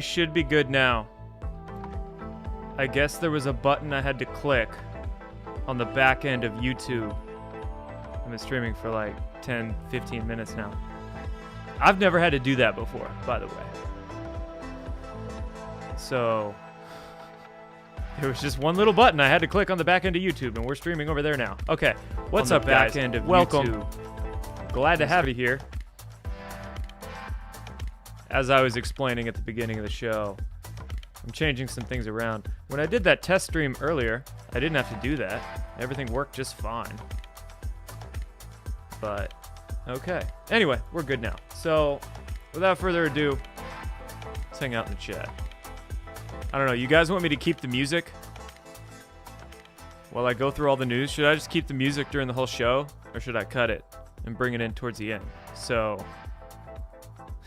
Should be good now. I guess there was a button I had to click on the back end of YouTube. I've been streaming for like 10, 15 minutes now. I've never had to do that before, by the way. So there was just one little button I had to click on the back end of YouTube, and we're streaming over there now. Okay, what's up, guys? Back end of Welcome. YouTube. Glad to have you here. As I was explaining at the beginning of the show, I'm changing some things around. When I did that test stream earlier, I didn't have to do that. Everything worked just fine. But, okay. Anyway, we're good now. So, without further ado, let's hang out in the chat. I don't know, you guys want me to keep the music while I go through all the news? Should I just keep the music during the whole show, or should I cut it and bring it in towards the end? So,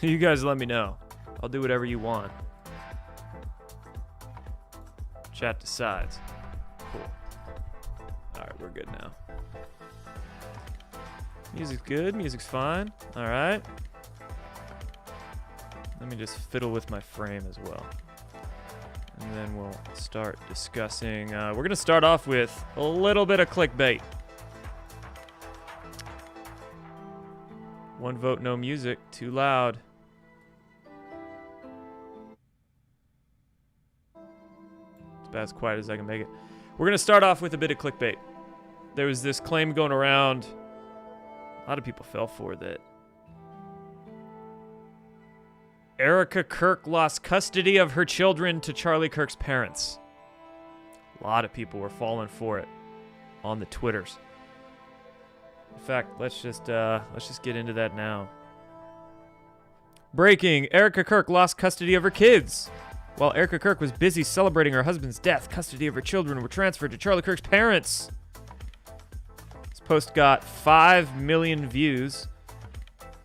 you guys let me know. I'll do whatever you want. Chat decides. Cool. Alright, we're good now. Music's good. Music's fine. Alright. Let me just fiddle with my frame as well. And then we'll start discussing. We're going to start off with a little bit of clickbait. One vote, no music. Too loud. As quiet as I can make it. We're going to start off with a bit of clickbait. There was this claim going around, a lot of people fell for, that Erica Kirk lost custody of her children to Charlie Kirk's parents. A lot of people were falling for it on the Twitters. In fact, let's just get into that now. Breaking: Erica Kirk lost custody of her kids. While Erica Kirk was busy celebrating her husband's death, custody of her children were transferred to Charlie Kirk's parents. This post got 5 million views.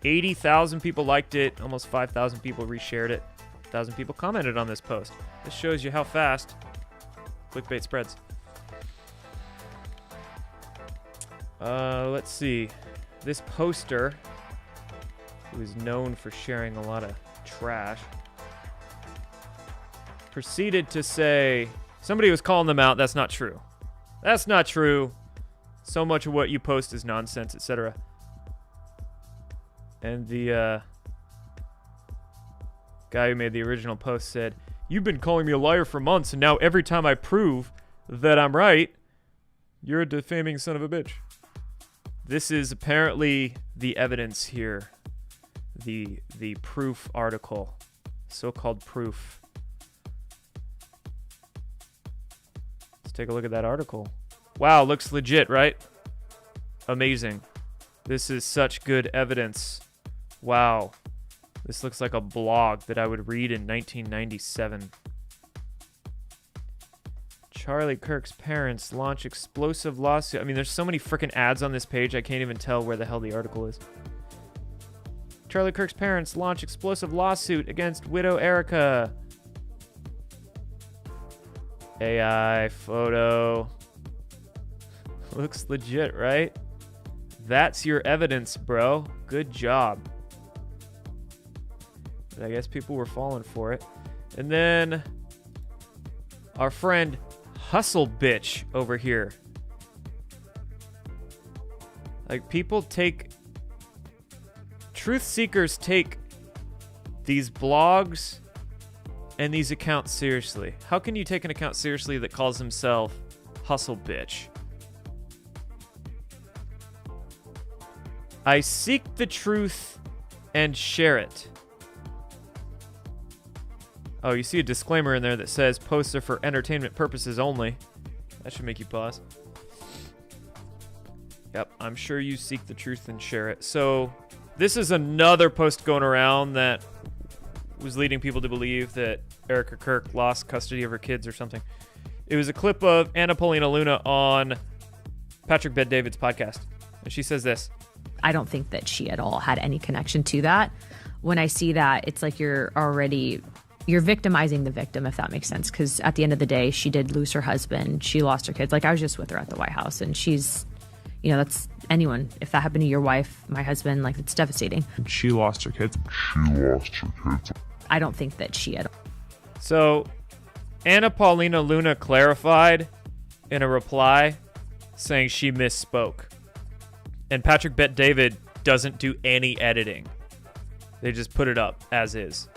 80,000 people liked it. Almost 5,000 people reshared it. 1,000 people commented on this post. This shows you how fast clickbait spreads. Let's see. This poster, who is known for sharing a lot of trash, proceeded to say, somebody was calling them out. That's not true. That's not true. So much of what you post is nonsense, etc. And the guy who made the original post said, "You've been calling me a liar for months, and now every time I prove that I'm right, you're a defaming son of a bitch." This is apparently the evidence here. The proof article. So-called proof. Take a look at that article. Wow, looks legit, right? Amazing. This is such good evidence. Wow. This looks like a blog that I would read in 1997. Charlie Kirk's parents launch explosive lawsuit. I mean, there's so many freaking ads on this page, I can't even tell where the hell the article is. Charlie Kirk's parents launch explosive lawsuit against widow Erica. AI photo. Looks legit, right? That's your evidence, bro. Good job. But I guess people were falling for it. And then our friend Hustle Bitch over here. Like, people take... Truth seekers take these blogs and these accounts seriously. How can you take an account seriously that calls himself Hustle Bitch? I seek the truth and share it. Oh, you see a disclaimer in there that says posts are for entertainment purposes only. That should make you pause. Yep, I'm sure you seek the truth and share it. So this is another post going around that was leading people to believe that Erica Kirk lost custody of her kids or something. It was a clip of Anna Paulina Luna on Patrick Bet-David's podcast. And she says this. I don't think that she at all had any connection to that. When I see that, it's like you're victimizing the victim, if that makes sense. Because at the end of the day, she did lose her husband. She lost her kids. Like, I was just with her at the White House, and she's, you know, that's anyone. If that happened to your wife, my husband, like, it's devastating. She lost her kids. I don't think that she had. So, Anna Paulina Luna clarified in a reply saying she misspoke. And Patrick Bet David doesn't do any editing. They just put it up as is.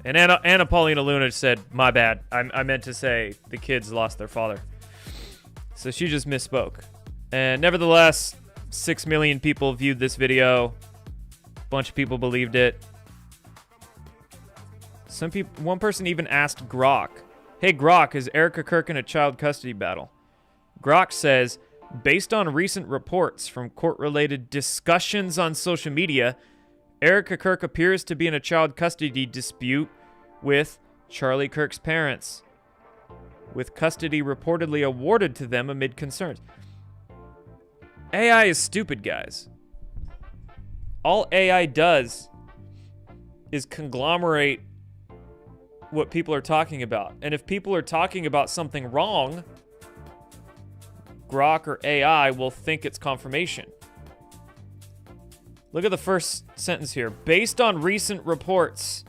And Anna Paulina Luna said, my bad. I meant to say the kids lost their father. So she just misspoke. And nevertheless, 6 million people viewed this video. A bunch of people believed it. One person even asked Grok, hey Grok, is Erica Kirk in a child custody battle? Grok says, based on recent reports from court-related discussions on social media, Erica Kirk appears to be in a child custody dispute with Charlie Kirk's parents, with custody reportedly awarded to them amid concerns. AI is stupid, guys. All AI does is conglomerate what people are talking about. And if people are talking about something wrong, Grok or AI will think it's confirmation. Look at the first sentence here. Based on recent reports.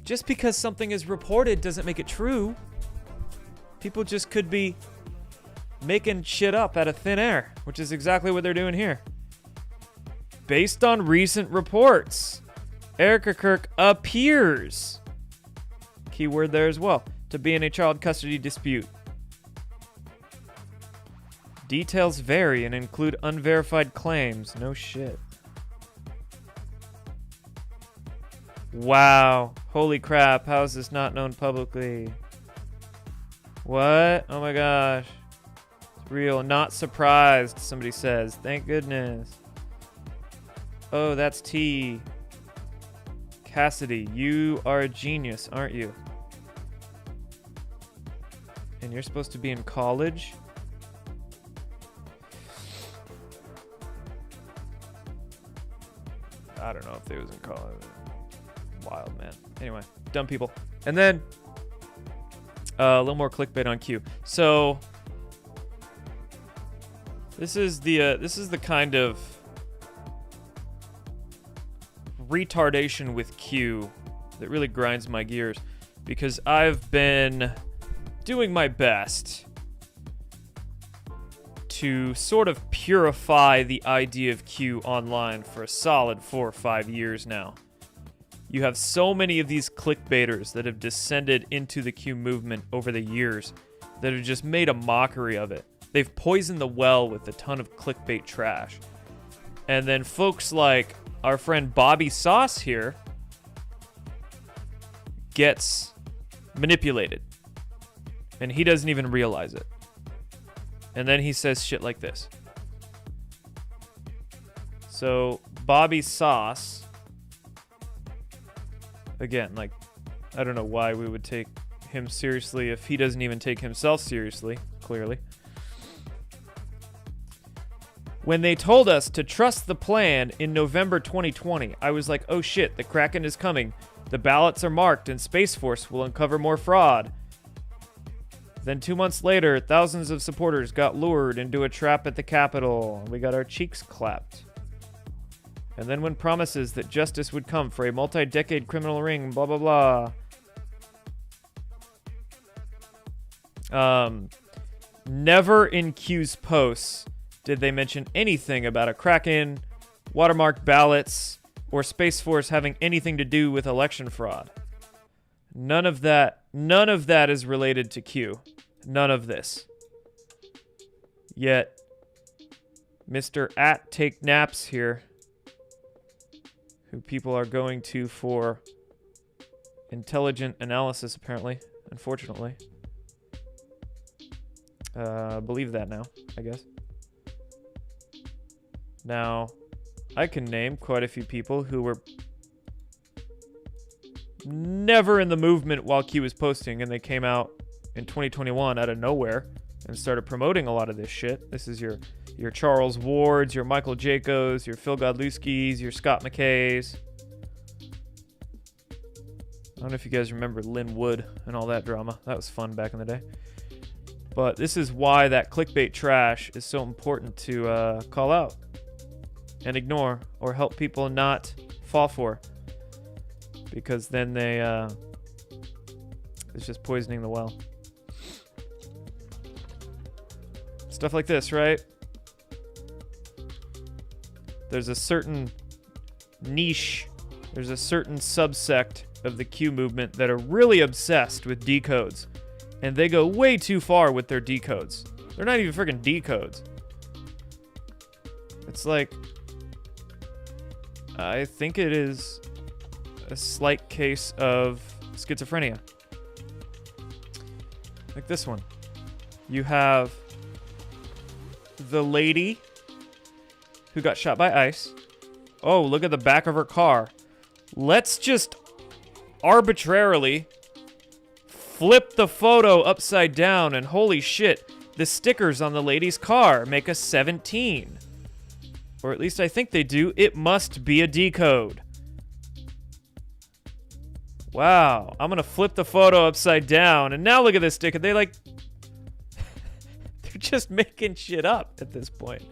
Just because something is reported doesn't make it true. People just could be making shit up out of thin air, which is exactly what they're doing here. Based on recent reports, Erica Kirk appears, keyword there as well, to be in a child custody dispute. Details vary and include unverified claims. No shit. Wow. Holy crap. How is this not known publicly? What? Oh my gosh. It's real. Not surprised, somebody says. Thank goodness. Oh, that's T. Cassidy, you are a genius, aren't you? And you're supposed to be in college? I don't know if they was in college. Wild, man. Anyway, dumb people. And then a little more clickbait on Q. So this is the kind of retardation with Q that really grinds my gears, because I've been doing my best to sort of purify the idea of Q online for a solid 4 or 5 years now. You have so many of these clickbaiters that have descended into the Q movement over the years that have just made a mockery of it. They've poisoned the well with a ton of clickbait trash. And then folks like our friend Bobby Sauce here gets manipulated. And he doesn't even realize it. And then he says shit like this. So, Bobby Sauce, again, like, I don't know why we would take him seriously if he doesn't even take himself seriously, clearly. When they told us to trust the plan in November 2020, I was like, oh shit, the Kraken is coming. The ballots are marked and Space Force will uncover more fraud. Then 2 months later, thousands of supporters got lured into a trap at the Capitol, and we got our cheeks clapped. And then when promises that justice would come for a multi-decade criminal ring, blah, blah, blah. Never in Q's posts did they mention anything about a Kraken, watermarked ballots, or Space Force having anything to do with election fraud. None of that is related to Q. None of this. Yet, Mr. Take Naps here, who people are going to for intelligent analysis, apparently, unfortunately. Believe that now, I guess. Now, I can name quite a few people who were never in the movement while Q was posting, and they came out in 2021 out of nowhere and started promoting a lot of this shit. This is your Charles Wards, your Michael Jacobs, your Phil Godlewskis, your Scott McKays. I don't know if you guys remember Lynn Wood and all that drama. That was fun back in the day. But this is why that clickbait trash is so important to call out and ignore, or help people not fall for. Because then they It's just poisoning the well. Stuff like this, right? There's a certain niche, there's a certain subsect of the Q movement that are really obsessed with decodes. And they go way too far with their decodes. They're not even freaking decodes. It's like, I think it is a slight case of schizophrenia. Like this one. You have the lady who got shot by ICE. Oh, look at the back of her car. Let's just arbitrarily flip the photo upside down, and holy shit, the stickers on the lady's car make a 17. Or at least I think they do. It must be a decode. Wow. I'm gonna flip the photo upside down, and now look at this sticker. They like... they're just making shit up at this point.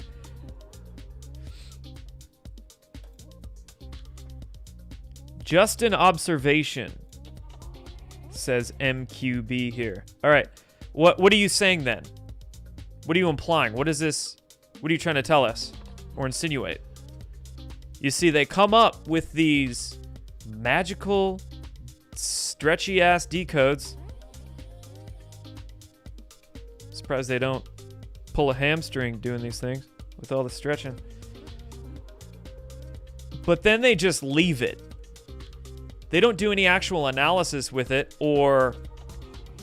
Just an observation, says MQB here. All right. What are you saying then? What are you implying? What is this? What are you trying to tell us or insinuate? You see, they come up with these magical, stretchy-ass decodes. Surprised they don't pull a hamstring doing these things with all the stretching. But then they just leave it. They don't do any actual analysis with it or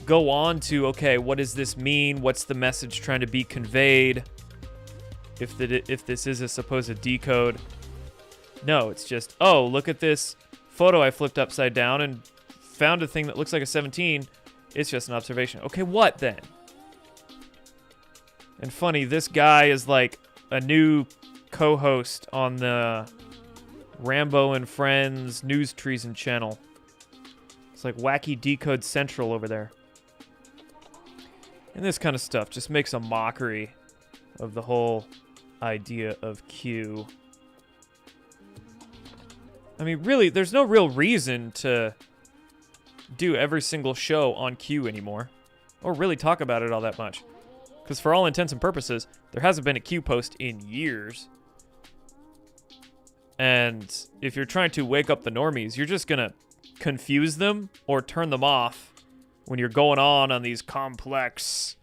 go on to, okay, what does this mean? What's the message trying to be conveyed? If this is a supposed decode. No, it's just, oh, look at this photo I flipped upside down and found a thing that looks like a 17. It's just an observation. Okay, what then? And funny, this guy is like a new co-host on the Rambo and Friends News Treason channel. It's like Wacky Decode Central over there. And this kind of stuff just makes a mockery of the whole idea of Q. I mean, really, there's no real reason to do every single show on Q anymore, or really talk about it all that much. Because for all intents and purposes, there hasn't been a Q post in years. And if you're trying to wake up the normies, you're just going to confuse them or turn them off when you're going on these complex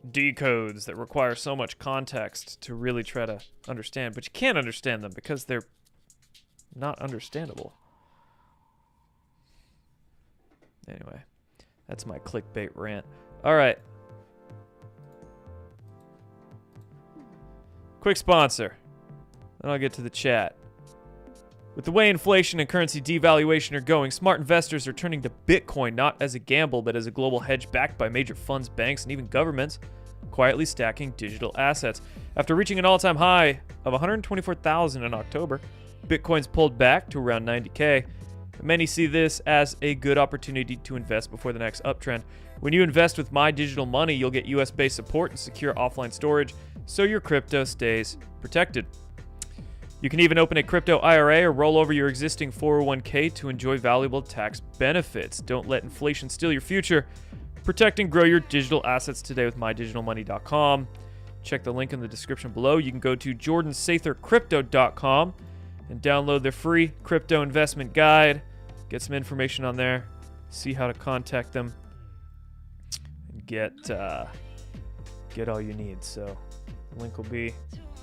decodes that require so much context to really try to understand. But you can't understand them because they're not understandable. Anyway, that's my clickbait rant. All right. Quick sponsor. Then I'll get to the chat. With the way inflation and currency devaluation are going, smart investors are turning to Bitcoin not as a gamble, but as a global hedge backed by major funds, banks, and even governments, quietly stacking digital assets. After reaching an all-time high of 124,000 in October, Bitcoin's pulled back to around 90K. Many see this as a good opportunity to invest before the next uptrend. When you invest with My Digital Money, you'll get US-based support and secure offline storage, so your crypto stays protected. You can even open a crypto IRA or roll over your existing 401k to enjoy valuable tax benefits. Don't let inflation steal your future. Protect and grow your digital assets today with mydigitalmoney.com. Check the link in the description below. You can go to jordansathercrypto.com and download the free crypto investment guide. Get some information on there. See how to contact them. And get all you need. So the link will be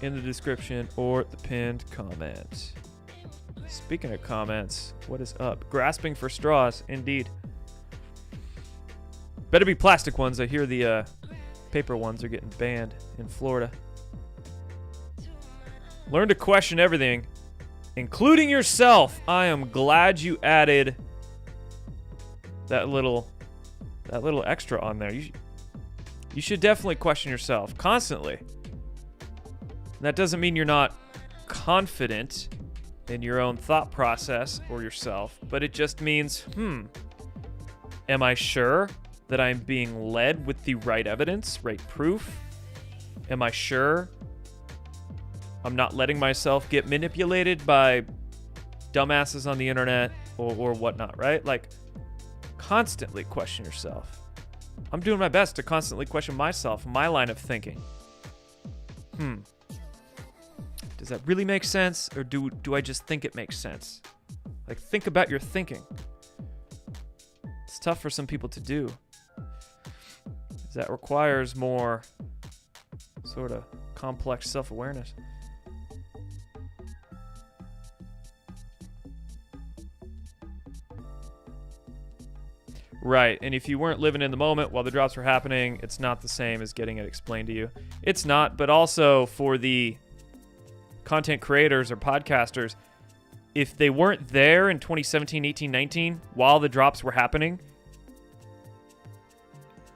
in the description or the pinned comment. Speaking of comments, what is up? Grasping for straws, indeed. Better be plastic ones. I hear the paper ones are getting banned in Florida. Learn to question everything, including yourself. I am glad you added that little extra on there. You should definitely question yourself constantly. That doesn't mean you're not confident in your own thought process or yourself, but it just means, am I sure that I'm being led with the right evidence, right proof? Am I sure I'm not letting myself get manipulated by dumbasses on the internet or whatnot, right? Like, Constantly question yourself. I'm doing my best to constantly question myself, my line of thinking. Does that really make sense, or do I just think it makes sense? Like, think about your thinking. It's tough for some people to do. That requires more sort of complex self-awareness. Right, and if you weren't living in the moment while the drops were happening, it's not the same as getting it explained to you. It's not, but also for the content creators or podcasters, if they weren't there in 2017, 18, 19, while the drops were happening,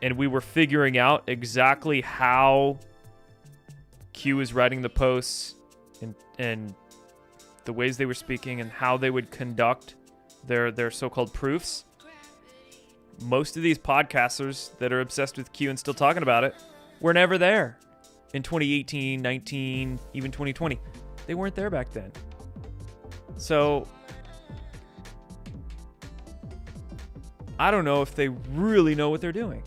and we were figuring out exactly how Q is writing the posts and the ways they were speaking and how they would conduct their so-called proofs, most of these podcasters that are obsessed with Q and still talking about it were never there in 2018, 19, even 2020. They weren't there back then. So I don't know if they really know what they're doing.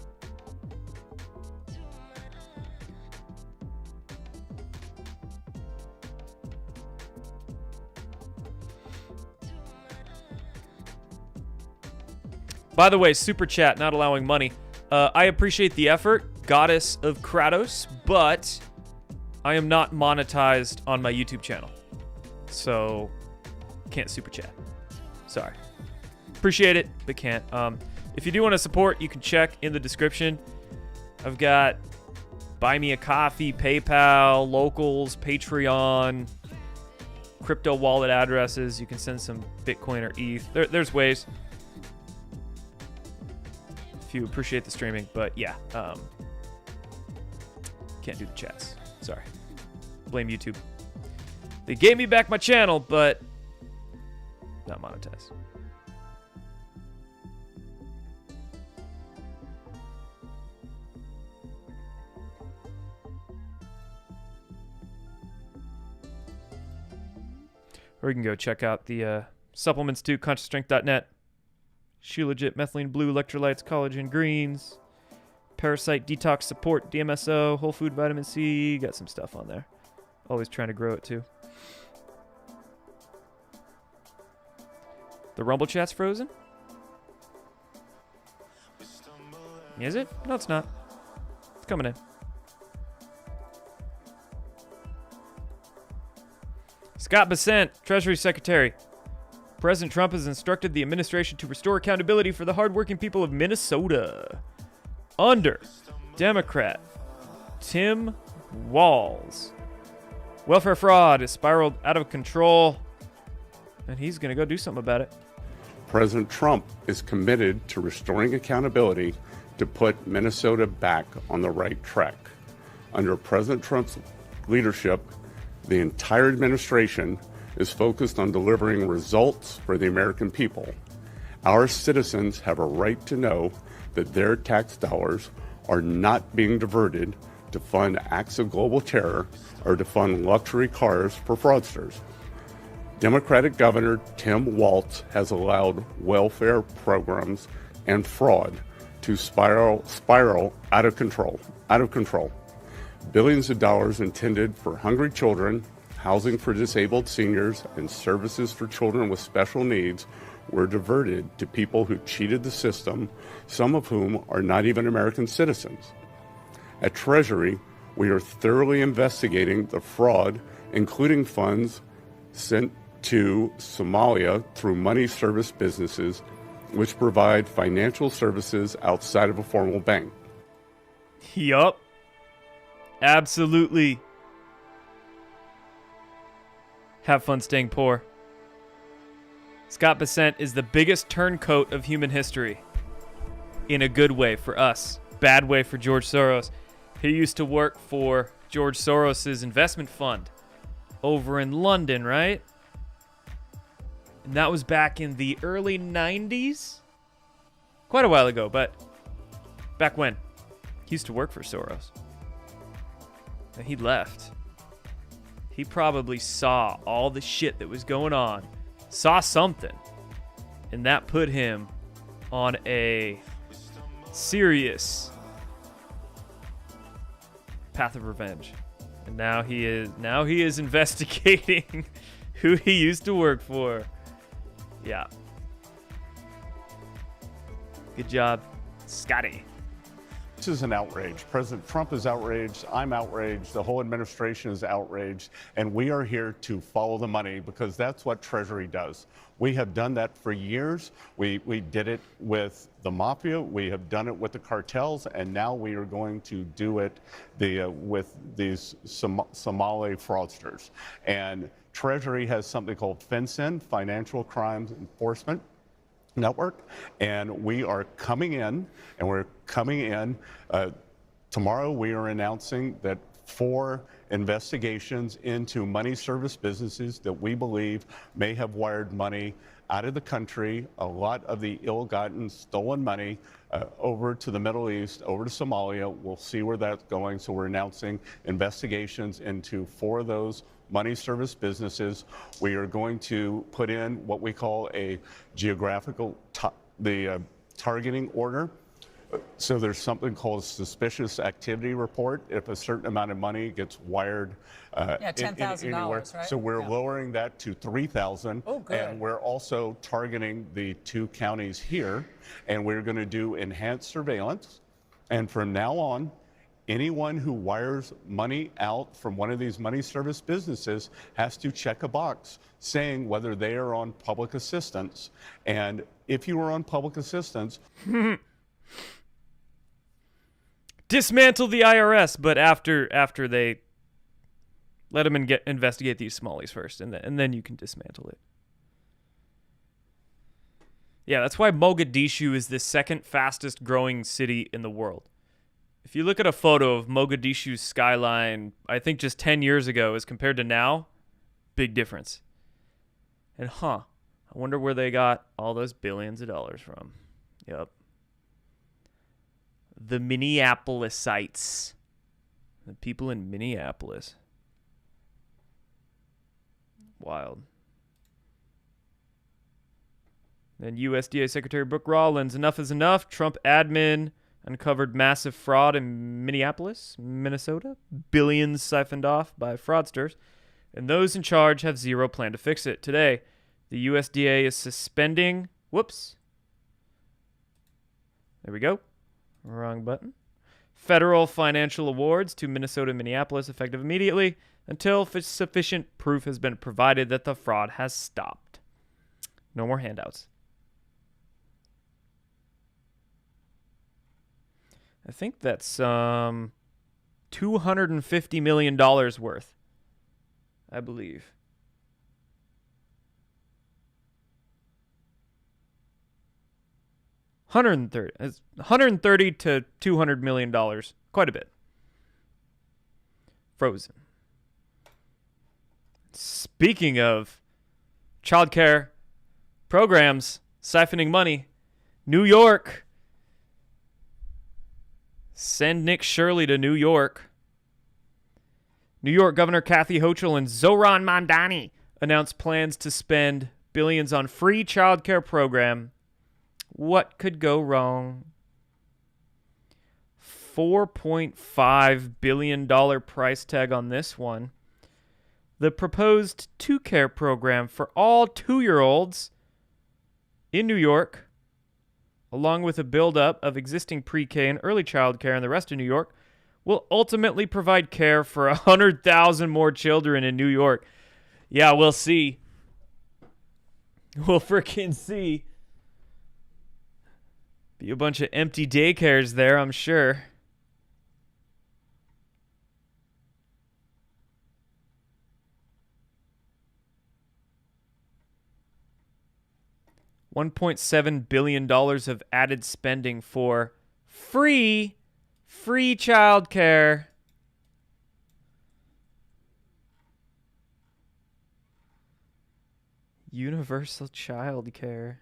By the way, Super Chat not allowing money. I appreciate the effort, Goddess of Kratos, but I am not monetized on my YouTube channel. So, can't Super Chat. Sorry. Appreciate it, but can't. If you do want to support, you can check in the description. I've got Buy Me a Coffee, PayPal, Locals, Patreon, crypto wallet addresses. You can send some Bitcoin or ETH. There's ways. If you appreciate the streaming, but yeah, can't do the chats. Sorry. Blame YouTube. They gave me back my channel, but not monetized. Or you can go check out the supplements too, consciousstrength.net. Shilajit, methylene blue, electrolytes, collagen greens, parasite detox support, DMSO, whole food vitamin C. Got some stuff on there. Always trying to grow it too. The Rumble chat's frozen? Is it? No, it's not. It's coming in. Scott Bessent, Treasury Secretary. President Trump has instructed the administration to restore accountability for the hardworking people of Minnesota under Democrat Tim Walz. Welfare fraud has spiraled out of control, and he's going to go do something about it. President Trump is committed to restoring accountability to put Minnesota back on the right track. Under President Trump's leadership, the entire administration is focused on delivering results for the American people. Our citizens have a right to know that their tax dollars are not being diverted to fund acts of global terror or to fund luxury cars for fraudsters. Democratic Governor Tim Walz has allowed welfare programs and fraud to spiral out of control. Billions of dollars intended for hungry children, housing for disabled seniors, and services for children with special needs were diverted to people who cheated the system, some of whom are not even American citizens. At Treasury, we are thoroughly investigating the fraud, including funds sent to Somalia through money service businesses, which provide financial services outside of a formal bank. Yup. Absolutely. Have fun staying poor. Scott Bessent is the biggest turncoat of human history. In a good way for us. Bad way for George Soros. He used to work for George Soros's investment fund over in London, right? And that was back in the early 90s? Quite a while ago, but back when. He used to work for Soros. And he left. He probably saw all the shit that was going on, saw something, and that put him on a serious path of revenge. And now he is investigating who he used to work for. Yeah. Good job, Scotty. This is an outrage. President Trump is outraged. I'm outraged. The whole administration is outraged. And we are here to follow the money because that's what Treasury does. We have done that for years. We did it with the mafia. We have done it with the cartels. And now we are going to do it with these Somali fraudsters. And Treasury has something called FinCEN, Financial Crimes Enforcement Network, and we are coming in, tomorrow we are announcing that 4 investigations into money service businesses that we believe may have wired money out of the country, a lot of the ill-gotten, stolen money over to the Middle East, over to Somalia. We'll see where that's going. So we're announcing investigations into 4 of those money service businesses. We are going to put in what we call a geographical targeting order. So there's something called a suspicious activity report if a certain amount of money gets wired $10,000, right? So we're lowering that to $3,000. Oh, good. And we're also targeting the 2 counties here, and we're going to do enhanced surveillance. And from now on, anyone who wires money out from one of these money service businesses has to check a box saying whether they are on public assistance. And if you are on public assistance, dismantle the IRS, but after they let them investigate these Somalis first, and then you can dismantle it. Yeah, that's why Mogadishu is the second fastest growing city in the world. If you look at a photo of Mogadishu's skyline, I think just 10 years ago as compared to now, big difference. And I wonder where they got all those billions of dollars from. Yep. The Minneapolisites. The people in Minneapolis. Wild. Then USDA Secretary Brooke Rollins, enough is enough. Trump admin uncovered massive fraud in Minneapolis, Minnesota. Billions siphoned off by fraudsters. And those in charge have zero plan to fix it. Today, the USDA is suspending... Whoops. There we go. Wrong button. Federal financial awards to Minnesota and Minneapolis effective immediately until sufficient proof has been provided that the fraud has stopped. No more handouts. I think that's $250 million worth, I believe. $130 to $200 million, quite a bit. Frozen. Speaking of childcare programs siphoning money, New York. Send Nick Shirley to New York. New York Governor Kathy Hochul and Zohran Mamdani announced plans to spend billions on free childcare program. What could go wrong? $4.5 billion price tag on this one. The proposed 2-care program for all 2-year-olds in New York, along with a buildup of existing pre-K and early child care in the rest of New York, will ultimately provide care for 100,000 more children in New York. Yeah, we'll see. We'll freaking see. Be a bunch of empty daycares there, I'm sure. $1.7 billion of added spending for free childcare. Universal childcare.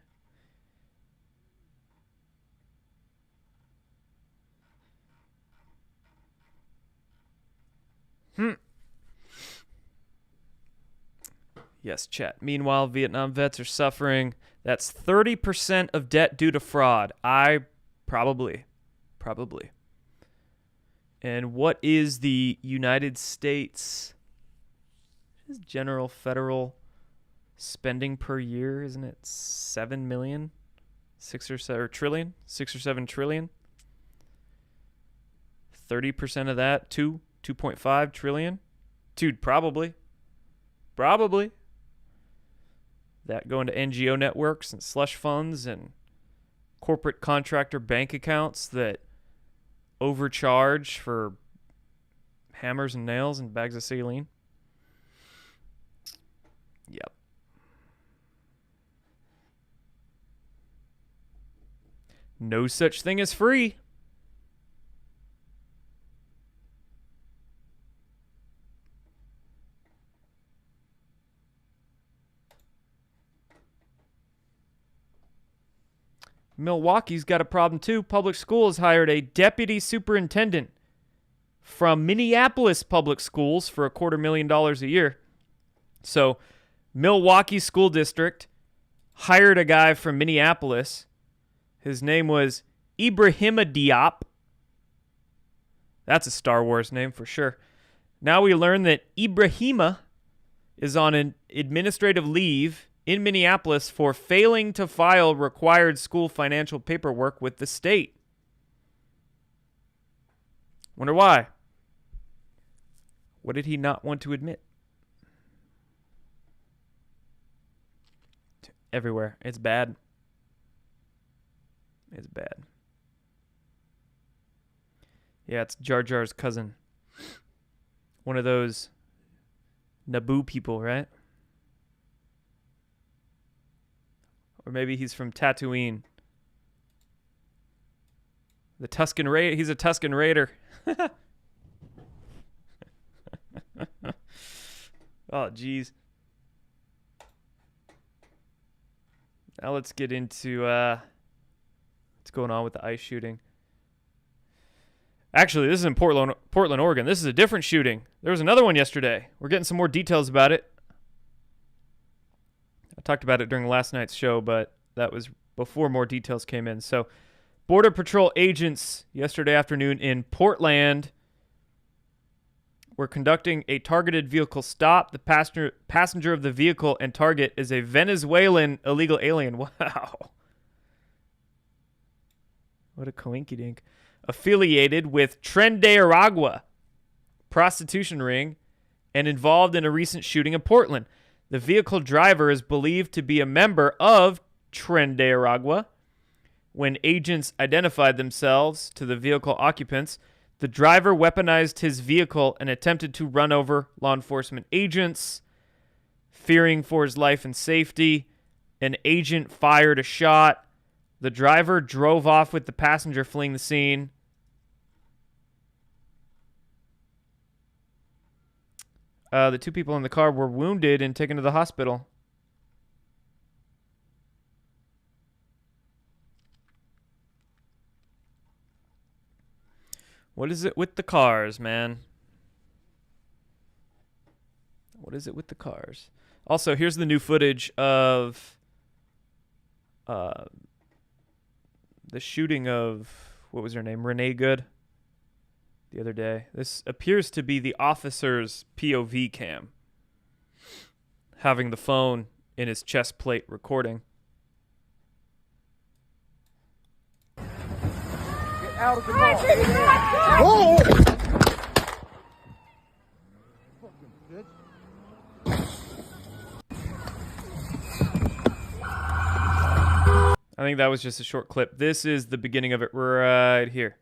Yes, chat. Meanwhile, Vietnam vets are suffering. That's 30% of debt due to fraud. Probably. And what is the United States general federal spending per year? Isn't it 7 million? 6 or 7 trillion? 6 or 7 trillion? 30% of that, 2.5 trillion? Dude, probably. That going to NGO networks and slush funds and corporate contractor bank accounts that overcharge for hammers and nails and bags of saline. Yep. No such thing as free. Milwaukee's got a problem too. Public schools hired a deputy superintendent from Minneapolis Public Schools for $250,000 a year. So Milwaukee School District hired a guy from Minneapolis. His name was Ibrahima Diop. That's a Star Wars name for sure. Now we learn that Ibrahima is on an administrative leave in Minneapolis for failing to file required school financial paperwork with the state. Wonder why? What did he not want to admit? Everywhere. It's bad. It's bad. Yeah, it's Jar Jar's cousin. One of those Naboo people, right? Or maybe he's from Tatooine. The Tusken Raider. He's a Tusken Raider. Oh, geez. Now let's get into what's going on with the ICE shooting. Actually, this is in Portland, Oregon. This is a different shooting. There was another one yesterday. We're getting some more details about it. I talked about it during last night's show, but that was before more details came in. So, Border Patrol agents yesterday afternoon in Portland were conducting a targeted vehicle stop. The passenger of the vehicle and target is a Venezuelan illegal alien. Wow. What a coinkydink. Affiliated with Tren de Aragua prostitution ring and involved in a recent shooting in Portland. The vehicle driver is believed to be a member of Tren de Aragua. When agents identified themselves to the vehicle occupants, the driver weaponized his vehicle and attempted to run over law enforcement agents. Fearing for his life and safety, an agent fired a shot. The driver drove off with the passenger fleeing the scene. The two people in the car were wounded and taken to the hospital. What is it with the cars, man? What is it with the cars? Also, here's the new footage of the shooting of, what was her name? Renee Good. The other day. This appears to be the officer's POV cam, having the phone in his chest plate recording. Get out of the car. Whoa! I think that was just a short clip. This is the beginning of it right here.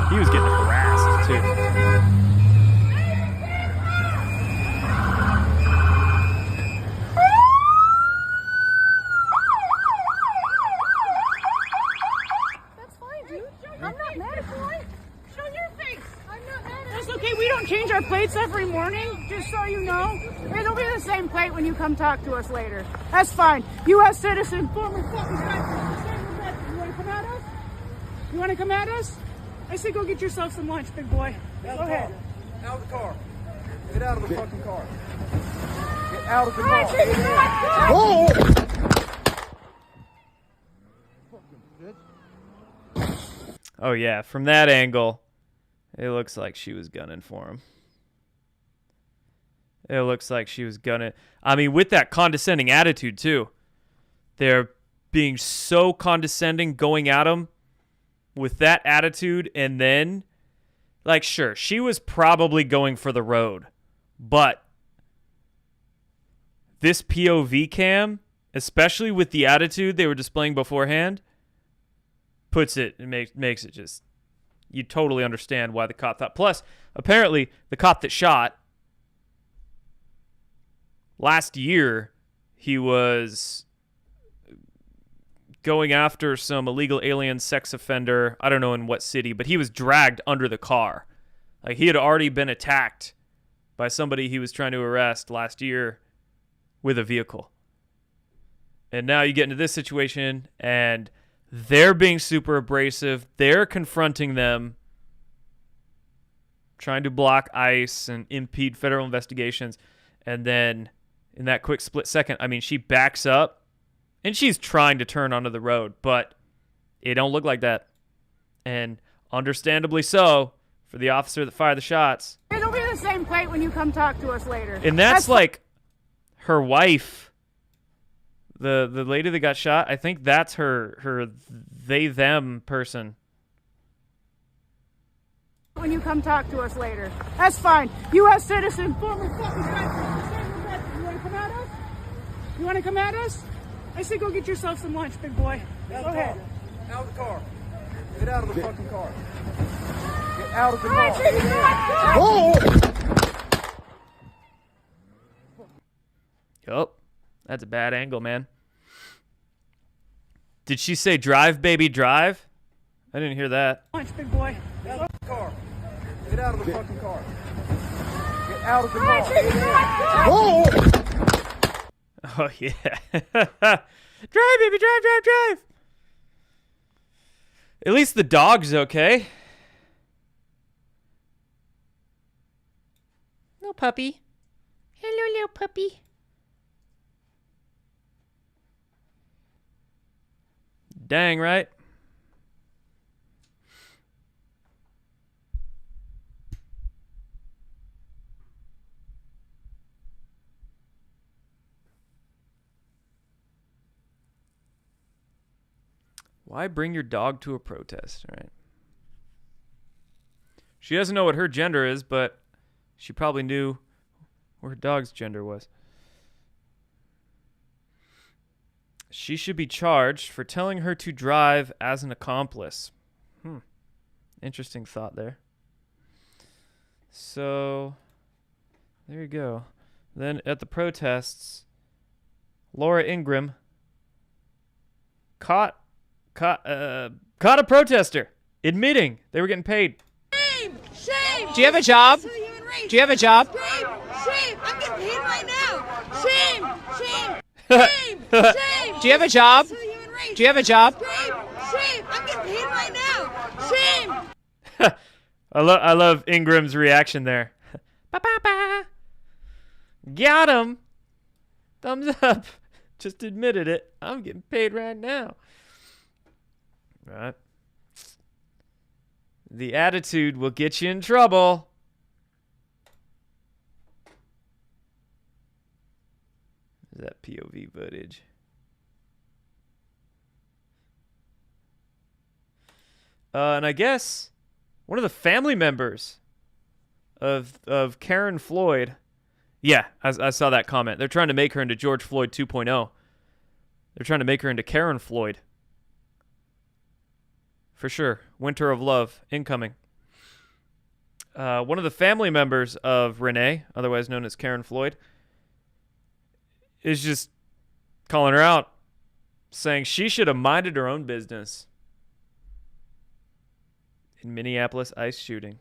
He was getting harassed, too. That's fine, dude. I'm not mad at you. Show your face. I'm not mad at you. That's okay. We don't change our plates every morning, just so you know. It'll be the same plate when you come talk to us later. That's fine. U.S. citizen, former fucking veteran. You want to come at us? You want to come at us? I say go get yourself some lunch, big boy. Go ahead. Out of the car. Get out of the fucking car. Get out of the car. Oh! Oh, yeah. From that angle, it looks like she was gunning for him. It looks like she was gunning. I mean, with that condescending attitude, too. They're being so condescending, going at him with that attitude. And then, like, sure, she was probably going for the road. But this POV cam, especially with the attitude they were displaying beforehand, puts it, makes it just, you totally understand why the cop thought. Plus, apparently, the cop that shot, last year, he was going after some illegal alien sex offender. I don't know in what city, but he was dragged under the car. Like, he had already been attacked by somebody he was trying to arrest last year with a vehicle. And now you get into this situation, and they're being super abrasive. They're confronting them, trying to block ICE and impede federal investigations. And then in that quick split second, I mean, she backs up, and she's trying to turn onto the road, but it don't look like that. And understandably so, for the officer that fired the shots. It'll be the same plate when you come talk to us later. And that's like her wife, the lady that got shot. I think that's her they-them person. When you come talk to us later. That's fine. U.S. citizen, former fucking president. You want to come at us? You want to come at us? I say go get yourself some lunch, big boy. Go ahead. Out of the car. Get out of the fucking car. Get out of the car. Yup. That's a bad angle, man. Did she say drive, baby, drive? I didn't hear that. Lunch, big boy. Get out of the car. Get out of the fucking car. Get out of the car. Oh, yeah. Drive, baby, drive, drive, drive. At least the dog's okay. No puppy. Hello, little puppy. Dang, right? Why bring your dog to a protest, right? She doesn't know what her gender is, but she probably knew what her dog's gender was. She should be charged for telling her to drive as an accomplice. Interesting thought there. So, there you go. Then at the protests, Laura Ingraham caught a protester admitting they were getting paid. Shame! Shame! Do you have a job? This is human rights. Do you have a job? Shame! Shame! I'm getting paid right now. Shame! Shame! Shame! Shame! Do you have a job? This is human rights. Do you have a job? Shame! Shame! I'm getting paid right now. Shame! I love Ingram's reaction there. Ba, ba, ba. Got him. Thumbs up. Just admitted it. I'm getting paid right now. Right. The attitude will get you in trouble. Is that POV footage? And I guess one of the family members of Karen Floyd. Yeah, I saw that comment. They're trying to make her into George Floyd 2.0. They're trying to make her into Karen Floyd. For sure. Winter of Love incoming. One of the family members of Renee, otherwise known as Karen Floyd, is just calling her out, saying she should have minded her own business in Minneapolis ICE shooting.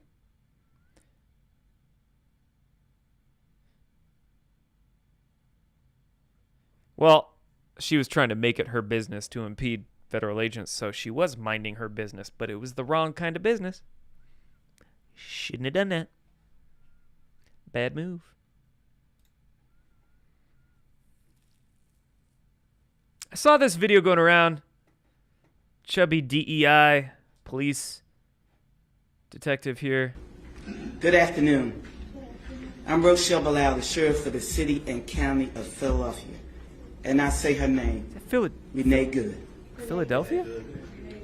Well, she was trying to make it her business to impede federal agents, so she was minding her business, but it was the wrong kind of business. Shouldn't have done that. bad move. I saw this video going around. Chubby DEI police detective here. Good afternoon. I'm Rochelle Bilal, the sheriff for the city and county of Philadelphia. And I say her name. Renee Good. Philadelphia?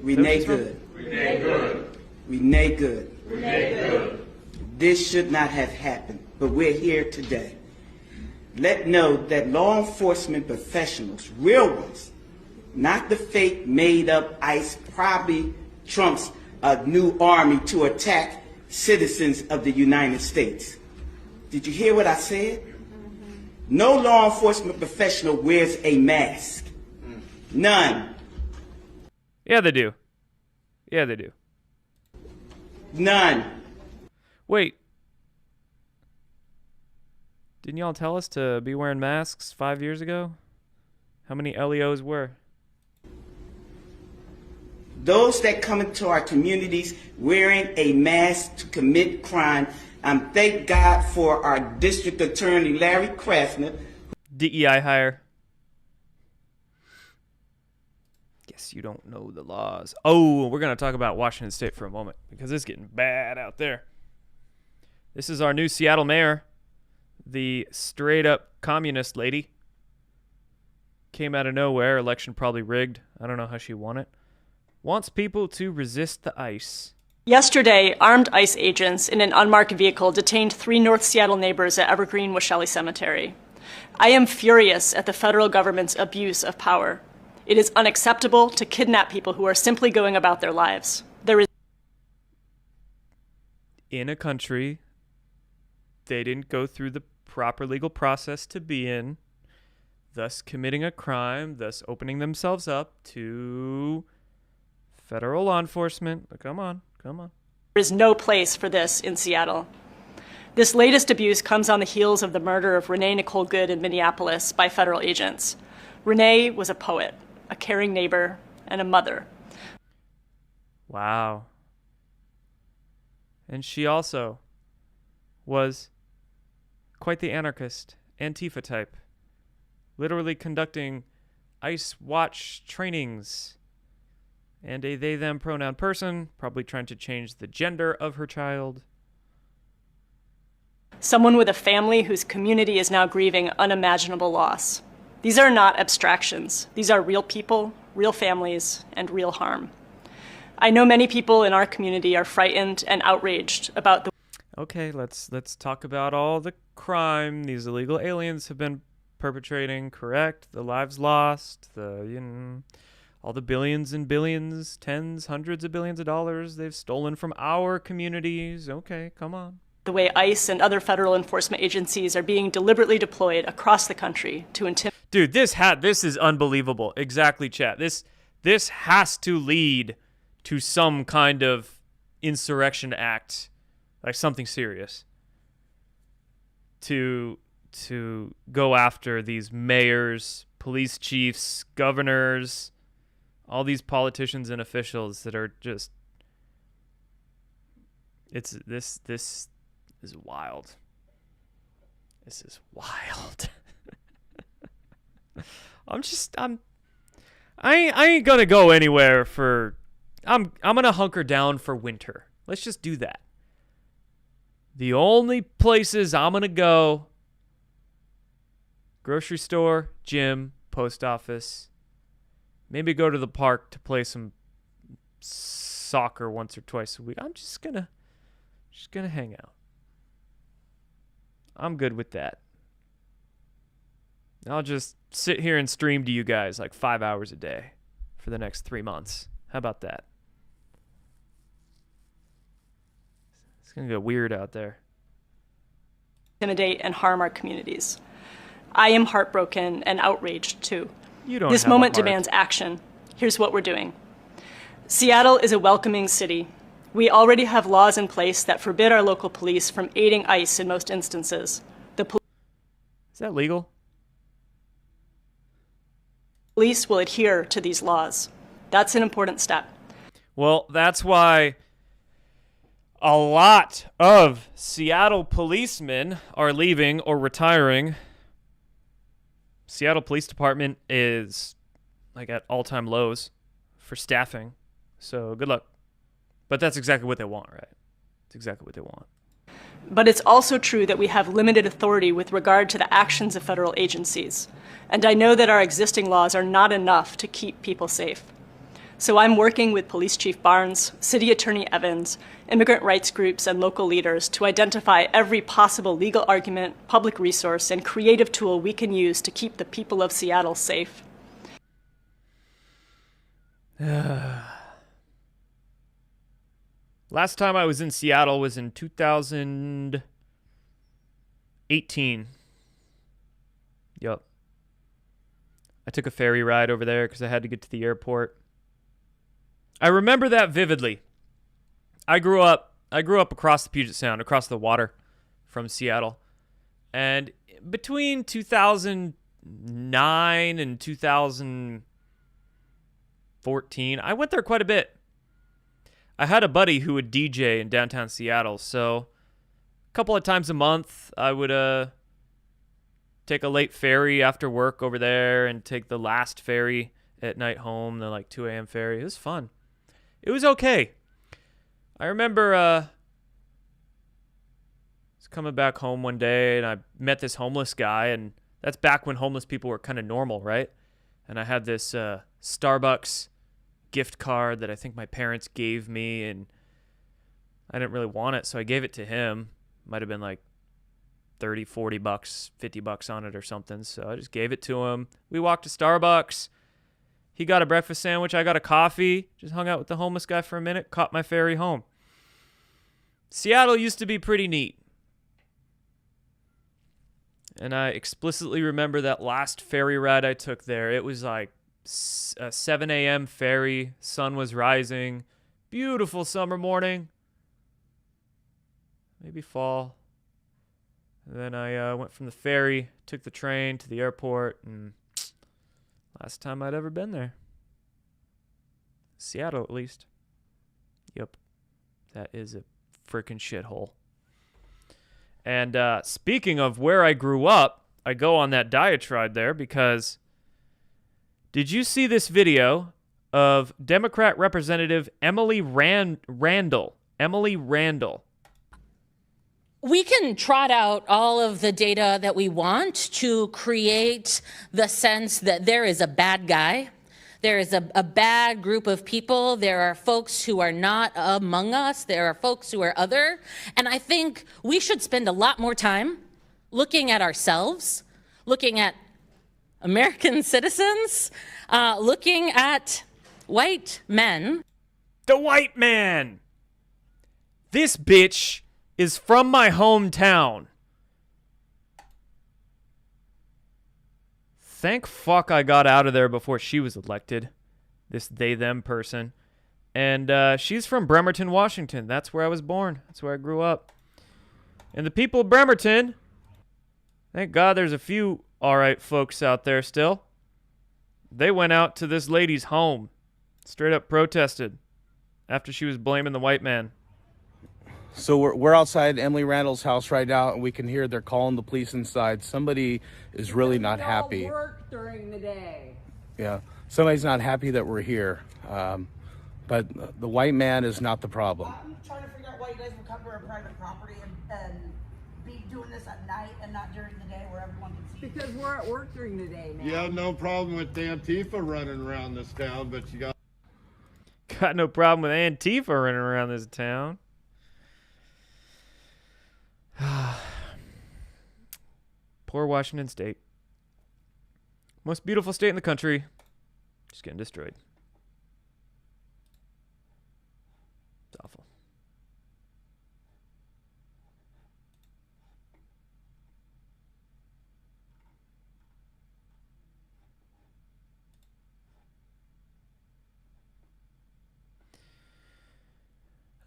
Renee Good. Renee Good. Renee Good. Renee Good. This should not have happened, but we're here today. Let know that law enforcement professionals, real ones, not the fake made-up ICE, probably Trump's new army to attack citizens of the United States. Did you hear what I said? No law enforcement professional wears a mask. None. Yeah, they do. Yeah, they do. None. Wait. Didn't y'all tell us to be wearing masks 5 years ago? How many LEOs were? Those that come into our communities wearing a mask to commit crime, thank God for our district attorney, Larry Kraftner. DEI hire. Guess you don't know the laws. Oh, we're going to talk about Washington State for a moment because it's getting bad out there. This is our new Seattle mayor, the straight-up communist lady. Came out of nowhere, election probably rigged. I don't know how she won it. Wants people to resist the ICE. Yesterday, armed ICE agents in an unmarked vehicle detained 3 North Seattle neighbors at Evergreen Washelli Cemetery. I am furious at the federal government's abuse of power. It is unacceptable to kidnap people who are simply going about their lives. There is in a country they didn't go through the proper legal process to be in, thus committing a crime, thus opening themselves up to federal law enforcement. Come on. There is no place for this in Seattle. This latest abuse comes on the heels of the murder of Renee Nicole Good in Minneapolis by federal agents. Renee was a poet, a caring neighbor, and a mother. Wow. And she also was quite the anarchist, Antifa type, literally conducting ICE watch trainings. And a they-them pronoun person, probably trying to change the gender of her child. Someone with a family whose community is now grieving unimaginable loss. These are not abstractions. These are real people, real families, and real harm. I know many people in our community are frightened and outraged about the... Okay, let's talk about all the crime these illegal aliens have been perpetrating, correct? The lives lost, all the billions and billions, tens, hundreds of billions of dollars they've stolen from our communities. Okay, come on. The way ICE and other federal enforcement agencies are being deliberately deployed across the country to intimidate. Dude, this is unbelievable. Exactly, chat. This has to lead to some kind of insurrection act, like something serious, to go after these mayors, police chiefs, governors, all these politicians and officials that are just, this is wild. This is wild. I ain't gonna go anywhere I'm gonna hunker down for winter. Let's just do that. The only places I'm gonna go: grocery store, gym, post office. Maybe go to the park to play some soccer once or twice a week. I'm just gonna hang out. I'm good with that. I'll just sit here and stream to you guys like 5 hours a day for the next 3 months. How about that? It's gonna get weird out there. Intimidate and harm our communities. I am heartbroken and outraged too. This moment demands action. Here's what we're doing. Seattle is a welcoming city. We already have laws in place that forbid our local police from aiding ICE in most instances. Is that legal? Police will adhere to these laws. That's an important step. Well, that's why A lot of Seattle policemen are leaving or retiring. Seattle Police Department is like at all-time lows for staffing. So good luck. But that's exactly what they want, right? It's exactly what they want. But it's also true that we have limited authority with regard to the actions of federal agencies. And I know that our existing laws are not enough to keep people safe. So I'm working with Police Chief Barnes, City Attorney Evans, immigrant rights groups, and local leaders to identify every possible legal argument, public resource, and creative tool we can use to keep the people of Seattle safe. Last time I was in Seattle was in 2018. Yup. I took a ferry ride over there because I had to get to the airport. I remember that vividly. I grew up across the Puget Sound, across the water from Seattle. And between 2009 and 2014, I went there quite a bit. I had a buddy who would DJ in downtown Seattle, so a couple of times a month I would take a late ferry after work over there and take the last ferry at night home, the like 2 a.m. ferry. It was fun. It was okay. I remember I was coming back home one day and I met this homeless guy, and that's back when homeless people were kind of normal, right? And I had this Starbucks gift card that I think my parents gave me, and I didn't really want it, so I gave it to him. Might have been like 30, 40 bucks, 50 bucks on it or something, so I just gave it to him. We walked to Starbucks. He got a breakfast sandwich, I got a coffee, just hung out with the homeless guy for a minute, caught my ferry home. Seattle used to be pretty neat. And I explicitly remember that last ferry ride I took there. It was like a 7 a.m. ferry, sun was rising, beautiful summer morning, maybe fall. And then I went from the ferry, took the train to the airport, and last time I'd ever been there. Seattle, at least. Yep, that is a freaking shithole. And speaking of where I grew up, I go on that diatribe there because did you see this video of Democrat Representative Emily Randall? Emily Randall. We can trot out all of the data that we want to create the sense that there is a bad guy. There is a bad group of people. There are folks who are not among us. There are folks who are other. And I think we should spend a lot more time looking at ourselves, looking at American citizens, looking at white men. The white man! This bitch is from my hometown. Thank fuck I got out of there before she was elected. This they-them person. And she's from Bremerton, Washington. That's where I was born. That's where I grew up. And the people of Bremerton, thank God there's a few alright folks out there still. They went out to this lady's home. Straight up protested after she was blaming the white man. So we're outside Emily Randall's house right now, and we can hear they're calling the police inside. Somebody is really not happy. Work during the day. Yeah, somebody's not happy that we're here. But the white man is not the problem. I'm trying to figure out why you guys would come to our private property and be doing this at night and not during the day where everyone can see. Because we're at work during the day, man. You have no problem with Antifa running around this town, but you got no problem with Antifa running around this town. Poor Washington State. Most beautiful state in the country. Just getting destroyed. It's awful.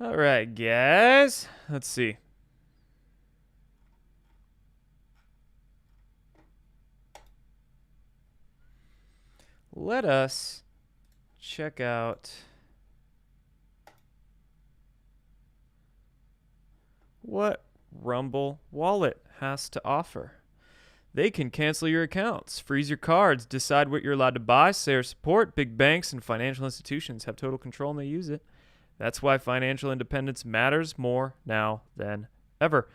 All right, guys. Let's see. Let us check out what Rumble Wallet has to offer. They can cancel your accounts, freeze your cards, decide what you're allowed to buy, say, or support. Big banks and financial institutions have total control and they use it. That's why financial independence matters more now than ever.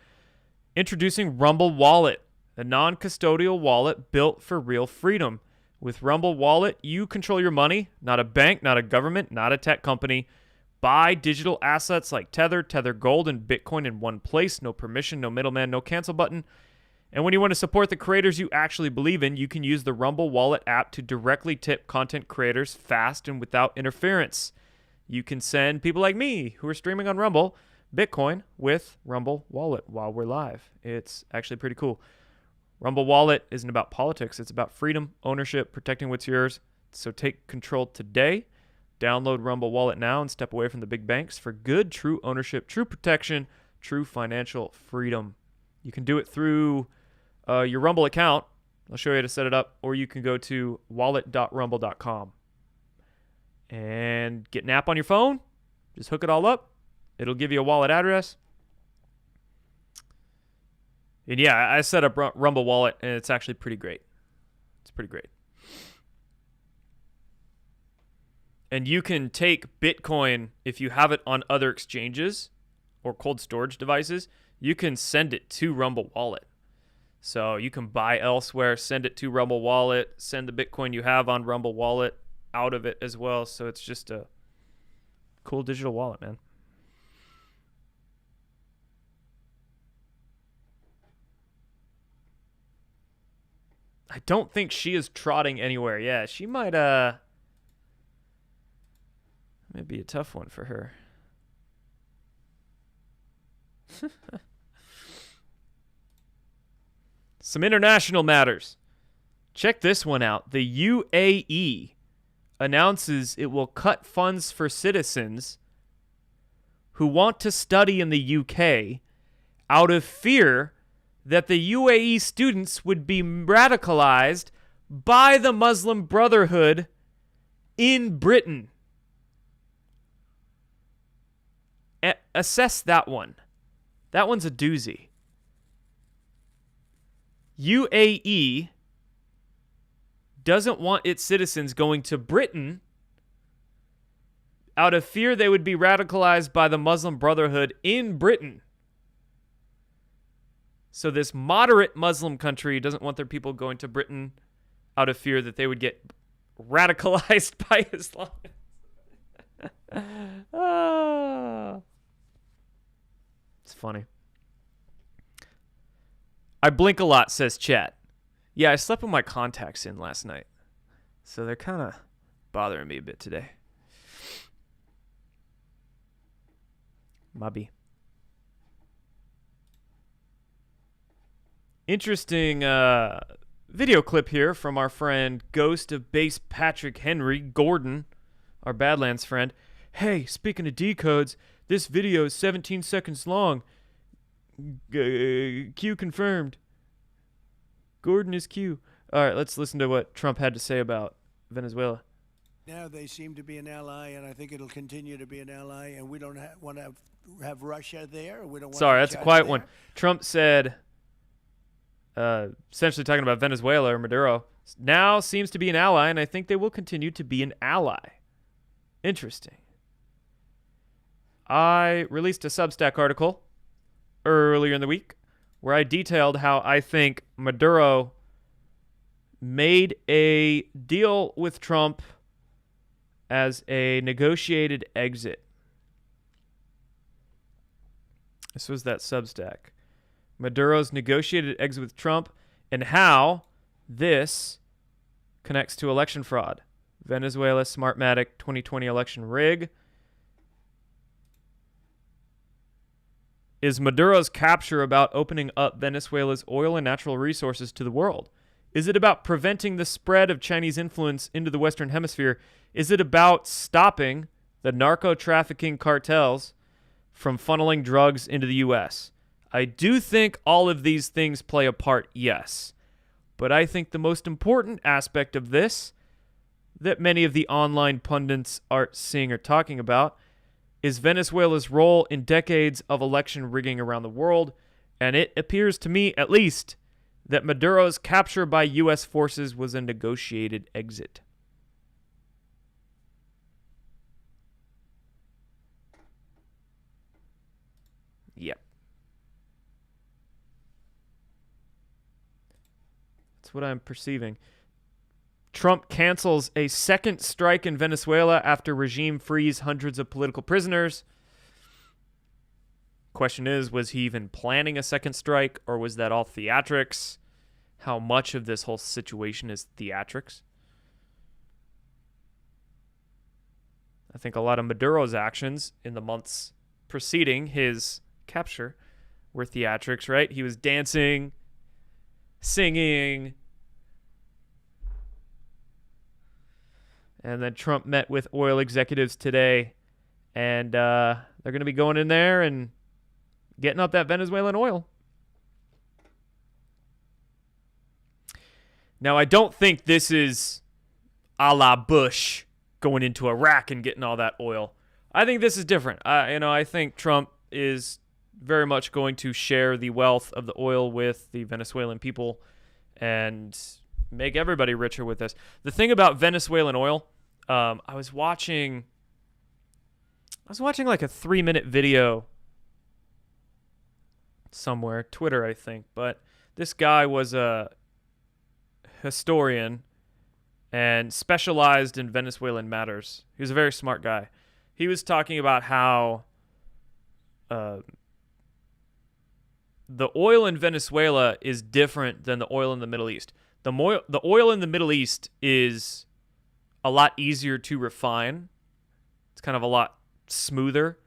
Introducing Rumble Wallet, a non-custodial wallet built for real freedom. With Rumble Wallet, you control your money, not a bank, not a government, not a tech company. Buy digital assets like Tether, Tether Gold, and Bitcoin in one place. No permission, no middleman, no cancel button. And when you want to support the creators you actually believe in, you can use the Rumble Wallet app to directly tip content creators fast and without interference. You can send people like me who are streaming on Rumble Bitcoin with Rumble Wallet while we're live. It's actually pretty cool. Rumble Wallet isn't about politics. It's about freedom, ownership, protecting what's yours. So take control today. Download Rumble Wallet now and step away from the big banks for good, true ownership, true protection, true financial freedom. You can do it through your Rumble account. I'll show you how to set it up. Or you can go to wallet.rumble.com and get an app on your phone. Just hook it all up. It'll give you a wallet address. And yeah, I set up Rumble Wallet, and it's actually pretty great. It's pretty great. And you can take Bitcoin, if you have it on other exchanges or cold storage devices, you can send it to Rumble Wallet. So you can buy elsewhere, send it to Rumble Wallet, send the Bitcoin you have on Rumble Wallet out of it as well. So it's just a cool digital wallet, man. I don't think she is trotting anywhere. Yeah, she might be a tough one for her. Some international matters. Check this one out. The UAE announces it will cut funds for citizens who want to study in the UK out of fear that the UAE students would be radicalized by the Muslim Brotherhood in Britain. Assess that one. That one's a doozy. UAE doesn't want its citizens going to Britain out of fear they would be radicalized by the Muslim Brotherhood in Britain. So this moderate Muslim country doesn't want their people going to Britain out of fear that they would get radicalized by Islam. It's funny. I blink a lot, says chat. Yeah, I slept with my contacts in last night. So they're kind of bothering me a bit today. Mubby. Interesting video clip here from our friend Ghost of Base Patrick Henry Gordon, our Badlands friend. Hey, speaking of decodes, this video is 17 seconds long. Q confirmed. Gordon is Q. All right, let's listen to what Trump had to say about Venezuela. Now they seem to be an ally, and I think it'll continue to be an ally, and we don't want to have Russia there. We don't. Sorry, that's a quiet one. Trump said, essentially talking about Venezuela or Maduro, now seems to be an ally, and I think they will continue to be an ally. Interesting. I released a Substack article earlier in the week where I detailed how I think Maduro made a deal with Trump as a negotiated exit. This was that Substack. Maduro's negotiated exit with Trump and how this connects to election fraud. Venezuela Smartmatic 2020 election rig. Is Maduro's capture about opening up Venezuela's oil and natural resources to the world? Is it about preventing the spread of Chinese influence into the Western Hemisphere? Is it about stopping the narco-trafficking cartels from funneling drugs into the U.S.? I do think all of these things play a part, yes. But I think the most important aspect of this that many of the online pundits are seeing or talking about is Venezuela's role in decades of election rigging around the world, and it appears to me, at least, that Maduro's capture by U.S. forces was a negotiated exit. Yep. That's what I'm perceiving. Trump cancels a second strike in Venezuela after regime frees hundreds of political prisoners. Question is, was he even planning a second strike, or was that all theatrics? How much of this whole situation is theatrics? I think a lot of Maduro's actions in the months preceding his capture were theatrics, right? He was dancing, singing, and then Trump met with oil executives today, and they're going to be going in there and getting up that Venezuelan oil. Now, I don't think this is a la Bush going into Iraq and getting all that oil. I think this is different. I think Trump is very much going to share the wealth of the oil with the Venezuelan people and make everybody richer with this. The thing about Venezuelan oil, I was watching like a 3-minute video somewhere, Twitter, I think, but this guy was a historian and specialized in Venezuelan matters. He was a very smart guy. He was talking about how the oil in Venezuela is different than the oil in the Middle East. The oil in the Middle East is a lot easier to refine. It's kind of a lot smoother.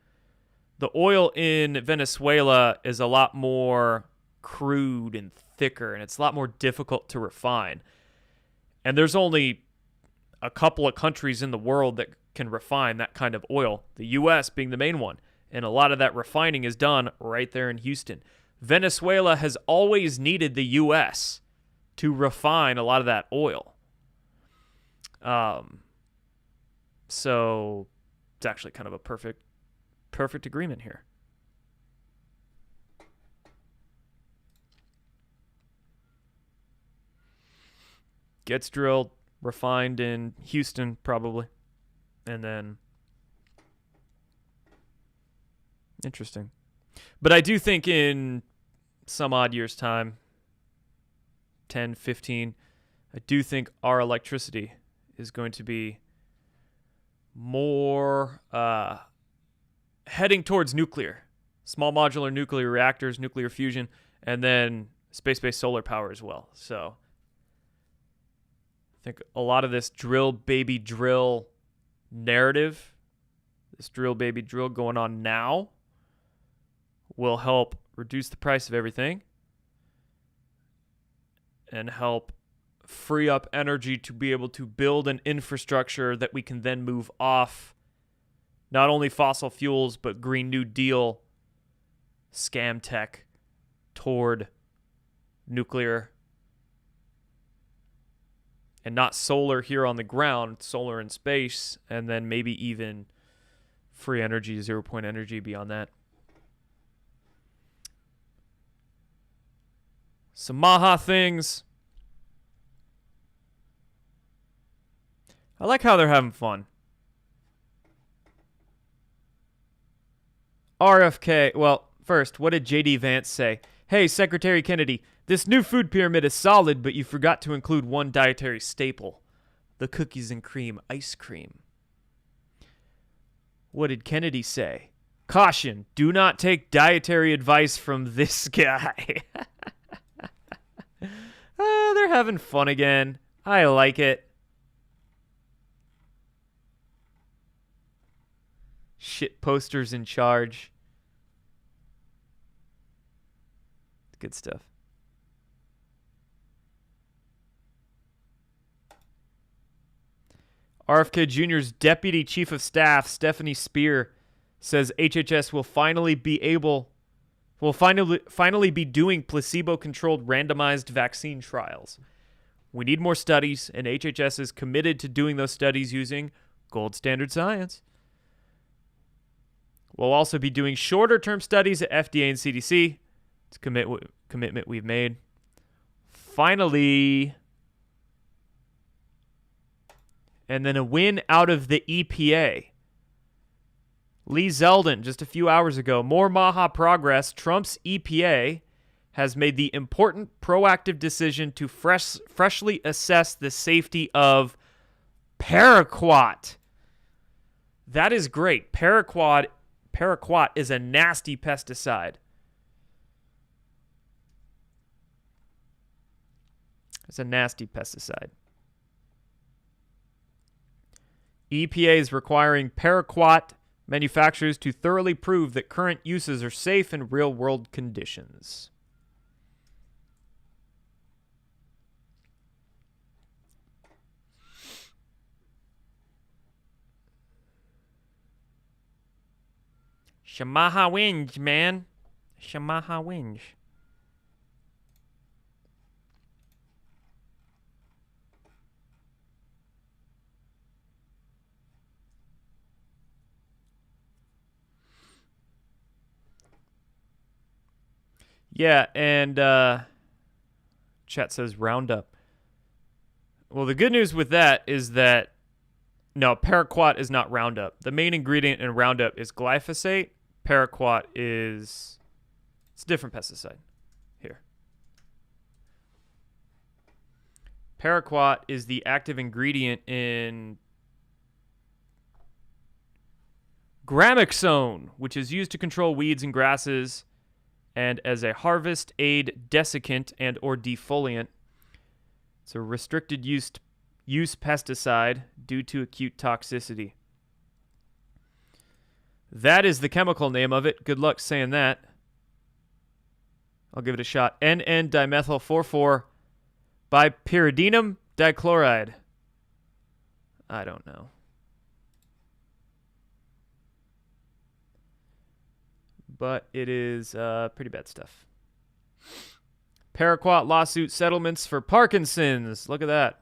The oil in Venezuela is a lot more crude and thicker, and it's a lot more difficult to refine. And there's only a couple of countries in the world that can refine that kind of oil, the U.S. being the main one. And a lot of that refining is done right there in Houston. Venezuela has always needed the U.S. to refine a lot of that oil. So it's actually kind of a perfect agreement here. Gets drilled, refined in Houston probably, and then interesting. But I do think in some odd years' time, 10, 15, I do think our electricity is going to be more heading towards nuclear, small modular nuclear reactors, nuclear fusion, and then space-based solar power as well. So I think a lot of this drill, baby, drill narrative, this drill, baby, drill going on now will help reduce the price of everything and help free up energy to be able to build an infrastructure that we can then move off not only fossil fuels, but Green New Deal, scam tech toward nuclear. And not solar here on the ground, solar in space, and then maybe even free energy, 0-point energy beyond that. Some MAHA things. I like how they're having fun. RFK, well, first, what did J.D. Vance say? Hey, Secretary Kennedy, this new food pyramid is solid, but you forgot to include one dietary staple, the cookies and cream ice cream. What did Kennedy say? Caution, do not take dietary advice from this guy. They're having fun again. I like it. Shit posters in charge. Good stuff. RFK Jr.'s Deputy Chief of Staff, Stephanie Spear, says HHS will finally be doing placebo-controlled randomized vaccine trials. We need more studies, and HHS is committed to doing those studies using gold standard science. We'll also be doing shorter-term studies at FDA and CDC. It's a commitment we've made. Finally, and then a win out of the EPA. Lee Zeldin, just a few hours ago. More MAHA progress. Trump's EPA has made the important proactive decision to freshly assess the safety of paraquat. That is great. Paraquat is a nasty pesticide. It's a nasty pesticide. EPA is requiring paraquat manufacturers to thoroughly prove that current uses are safe in real-world conditions. Shamaha whinge, man. Shamaha whinge. Yeah, and chat says Roundup. Well, the good news with that is that, no, paraquat is not Roundup. The main ingredient in Roundup is glyphosate. Paraquat it's a different pesticide. Here. Paraquat is the active ingredient in Gramoxone, which is used to control weeds and grasses and as a harvest aid desiccant and or defoliant. It's a restricted use pesticide due to acute toxicity. That is the chemical name of it. Good luck saying that. I'll give it a shot. NN-dimethyl 4,4-bipyridinium dichloride. I don't know. But it is pretty bad stuff. Paraquat lawsuit settlements for Parkinson's. Look at that.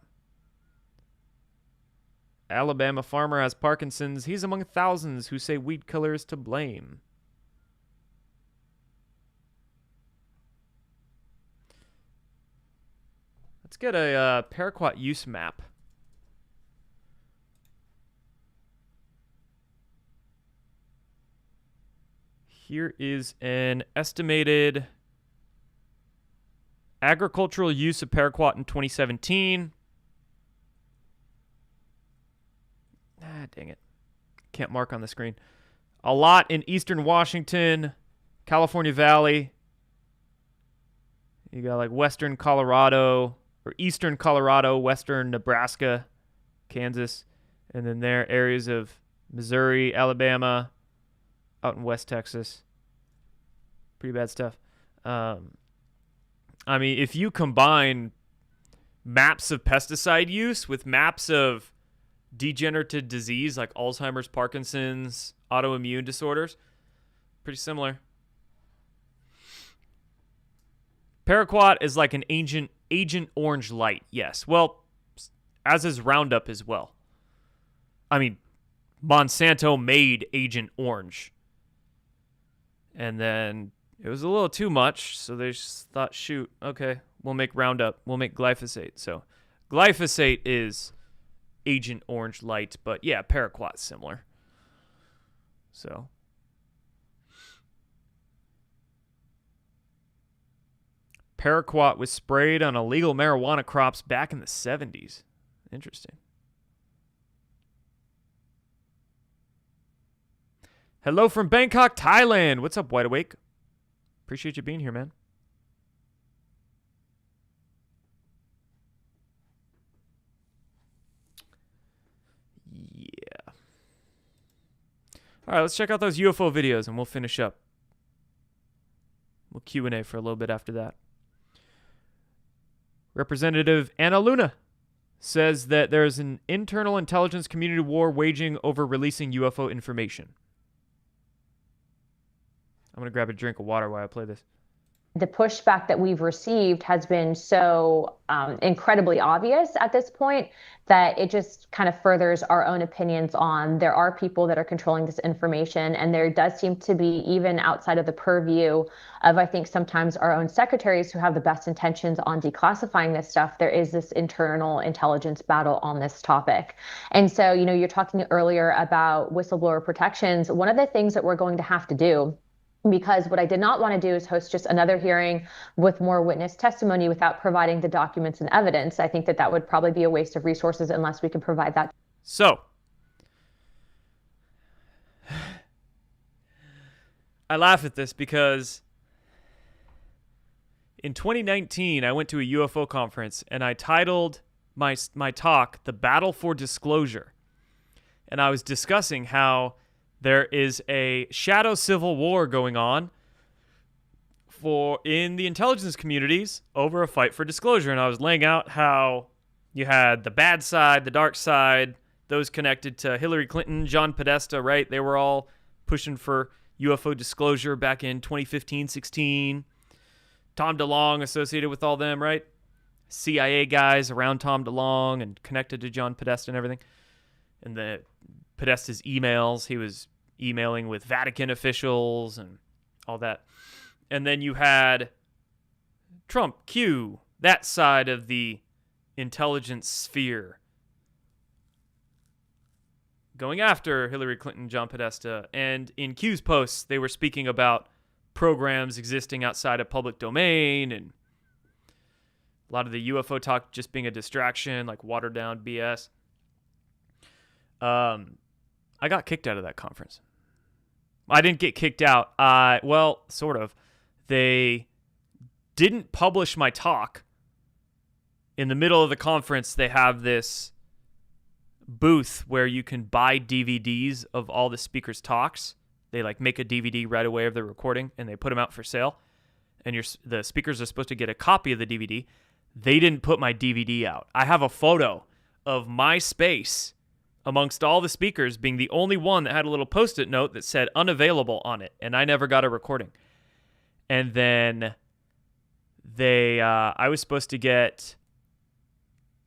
Alabama farmer has Parkinson's. He's among thousands who say weed killer is to blame. Let's get a paraquat use map. Here is an estimated agricultural use of paraquat in 2017. Dang it. Can't mark on the screen. A lot in eastern Washington, California Valley. You got like western Colorado, or eastern Colorado, western Nebraska, Kansas. And then there are areas of Missouri, Alabama, out in West Texas. Pretty bad stuff. I mean, if you combine maps of pesticide use with maps of degenerative disease like Alzheimer's, Parkinson's, autoimmune disorders, pretty similar. Paraquat is like an Agent Orange light, yes. Well, as is Roundup as well. I mean, Monsanto made Agent Orange. And then it was a little too much, so they just thought, shoot, okay, we'll make Roundup. We'll make glyphosate. So glyphosate is Agent Orange light, but yeah, paraquat's similar. So paraquat was sprayed on illegal marijuana crops back in the 70s. Interesting. Hello from Bangkok, Thailand. What's up, Wide Awake? Appreciate you being here, man. Yeah. All right, let's check out those UFO videos and we'll finish up. We'll Q&A for a little bit after that. Representative Anna Luna says that there's an internal intelligence community war waging over releasing UFO information. I'm going to grab a drink of water while I play this. the pushback that we've received has been so incredibly obvious at this point that it just kind of furthers our own opinions on there are people that are controlling this information. And there does seem to be, even outside of the purview of, I think, sometimes our own secretaries who have the best intentions on declassifying this stuff, there is this internal intelligence battle on this topic. And so, you're talking earlier about whistleblower protections. One of the things that we're going to have to do, because what I did not want to do is host just another hearing with more witness testimony without providing the documents and evidence. I think that would probably be a waste of resources unless we can provide that. So, I laugh at this because in 2019, I went to a UFO conference and I titled my talk, "The Battle for Disclosure." And I was discussing how there is a shadow civil war going on in the intelligence communities over a fight for disclosure. And I was laying out how you had the bad side, the dark side, those connected to Hillary Clinton, John Podesta, right? They were all pushing for UFO disclosure back in 2015, 16. Tom DeLonge associated with all them, right? CIA guys around Tom DeLonge and connected to John Podesta and everything. And the Podesta's emails, he was emailing with Vatican officials and all that. And then you had Trump, Q, that side of the intelligence sphere, going after Hillary Clinton, John Podesta. And in Q's posts, they were speaking about programs existing outside of public domain and a lot of the UFO talk just being a distraction, like watered down BS. I got kicked out of that conference. I didn't get kicked out. Well, sort of. They didn't publish my talk. In the middle of the conference, they have this booth where you can buy DVDs of all the speakers' talks. They make a DVD right away of the recording, and they put them out for sale. And the speakers are supposed to get a copy of the DVD. They didn't put my DVD out. I have a photo of my space amongst all the speakers being the only one that had a little Post-it note that said unavailable on it, and I never got a recording. And then I was supposed to get,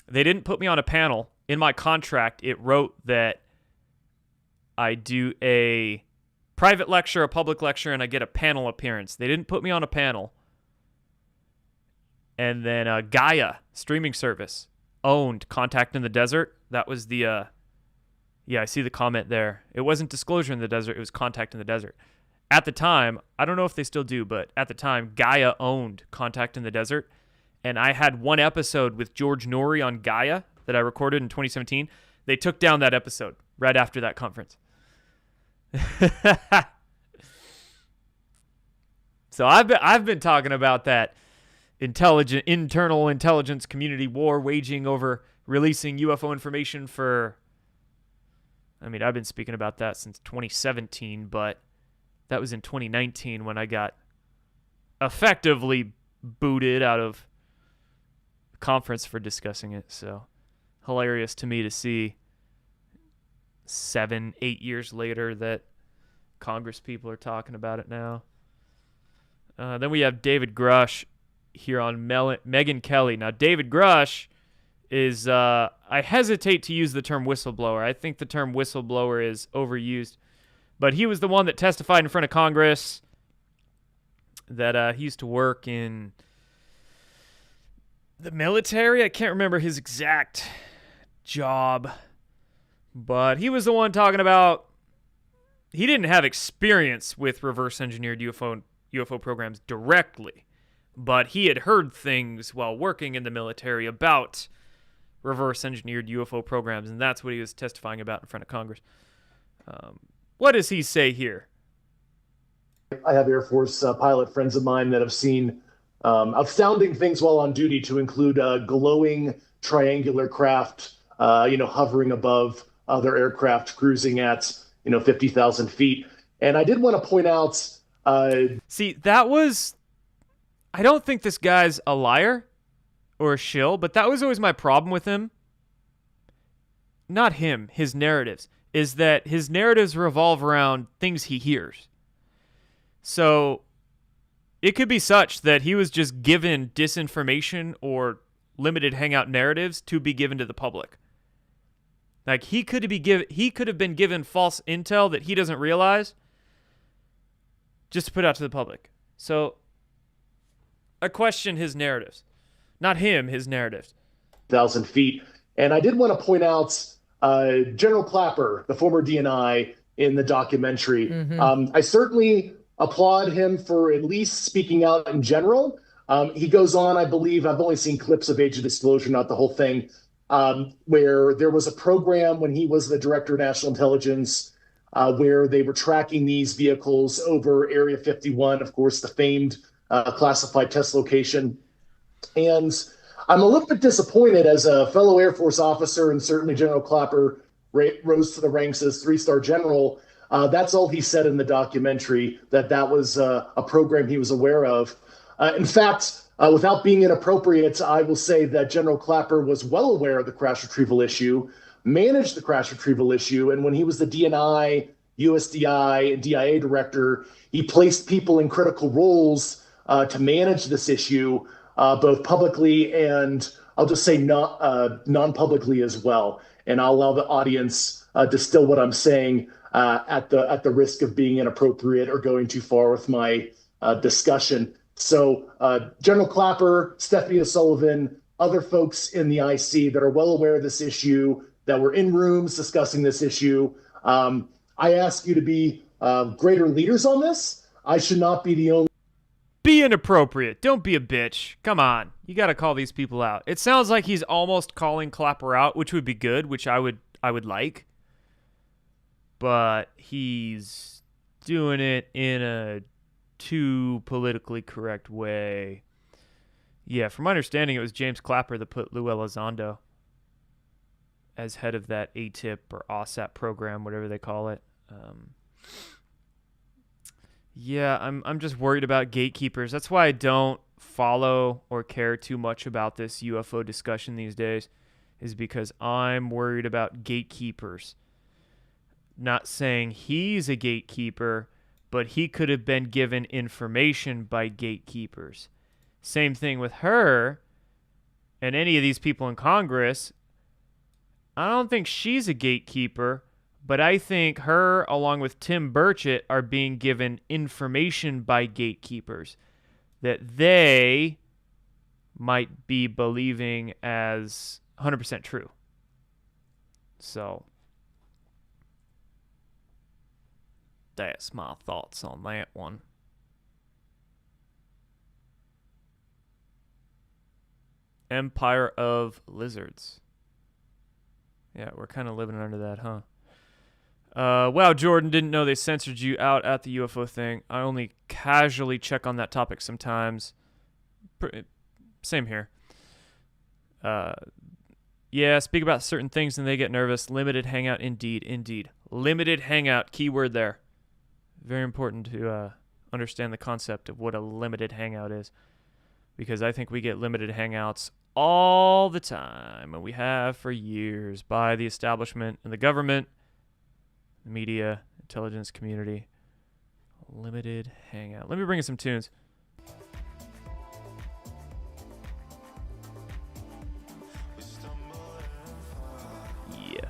they didn't put me on a panel. In my contract, it wrote that I do a private lecture, a public lecture, and I get a panel appearance. They didn't put me on a panel. And then Gaia streaming service owned Contact in the Desert. That was the, yeah, I see the comment there. It wasn't Disclosure in the Desert. It was Contact in the Desert. At the time, I don't know if they still do, but at the time, Gaia owned Contact in the Desert. And I had one episode with George Noory on Gaia that I recorded in 2017. They took down that episode right after that conference. So I've been talking about that internal intelligence community war waging over releasing UFO information for, I've been speaking about that since 2017, but that was in 2019 when I got effectively booted out of the conference for discussing it. So hilarious to me to see 7-8 years later that Congress people are talking about it now. Then we have David Grush here on Megyn Kelly. Now, David Grush is, I hesitate to use the term whistleblower. I think the term whistleblower is overused. But he was the one that testified in front of Congress that he used to work in the military. I can't remember his exact job. But he was the one talking about, he didn't have experience with reverse engineered UFO programs directly, but he had heard things while working in the military about reverse engineered UFO programs, and that's what he was testifying about in front of Congress. What does he say here? I have Air Force pilot friends of mine that have seen astounding things while on duty, to include glowing triangular craft, hovering above other aircraft cruising at, 50,000 feet. And I did want to point out, see, that was, I don't think this guy's a liar or a shill, but that was always my problem with him. Not him, his narratives, is that his narratives revolve around things he hears. So It could be such that he was just given disinformation or limited hangout narratives to be given to the public. Like he could have been given false intel that he doesn't realize just to put out to the public. So I question his narratives. Not him, his narratives. 1,000 feet. And I did want to point out General Clapper, the former DNI in the documentary. I certainly applaud him for at least speaking out in general. He goes on, I believe, I've only seen clips of Age of Disclosure, not the whole thing, where there was a program when he was the director of national intelligence where they were tracking these vehicles over Area 51, of course, the famed classified test location. And I'm a little bit disappointed as a fellow Air Force officer, and certainly General Clapper rose to the ranks as 3-star general. That's all he said in the documentary, that was a program he was aware of. In fact, without being inappropriate, I will say that General Clapper was well aware of the crash retrieval issue, managed the crash retrieval issue, and when he was the DNI, USDI, and DIA director, he placed people in critical roles to manage this issue, both publicly and I'll just say non-publicly as well. And I'll allow the audience distill what I'm saying at the risk of being inappropriate or going too far with my discussion. So General Clapper, Stephanie O'Sullivan, other folks in the IC that are well aware of this issue, that were in rooms discussing this issue, I ask you to be greater leaders on this. I should not be the only. Be inappropriate. Don't be a bitch. Come on. You got to call these people out. It sounds like he's almost calling Clapper out, which would be good, which I would like. But he's doing it in a too politically correct way. Yeah, from my understanding, it was James Clapper that put Lou Elizondo as head of that ATIP or OSAP program, whatever they call it. Yeah, I'm just worried about gatekeepers. That's why I don't follow or care too much about this UFO discussion these days, is because I'm worried about gatekeepers. Not saying he's a gatekeeper, but he could have been given information by gatekeepers. Same thing with her and any of these people in Congress. I don't think she's a gatekeeper, but I think her, along with Tim Burchett, are being given information by gatekeepers that they might be believing as 100% true. So that's my thoughts on that one. Empire of Lizards. Yeah, we're kind of living under that, huh? Wow, Jordan, didn't know they censored you out at the UFO thing. I only casually check on that topic sometimes. Same here. Yeah, speak about certain things and they get nervous. Limited hangout, indeed. Limited hangout, keyword there. Very important to understand the concept of what a limited hangout is, because I think we get limited hangouts all the time, and we have for years, by the establishment and the government, the media, intelligence community. Limited hangout. Let me bring in some tunes. Yeah.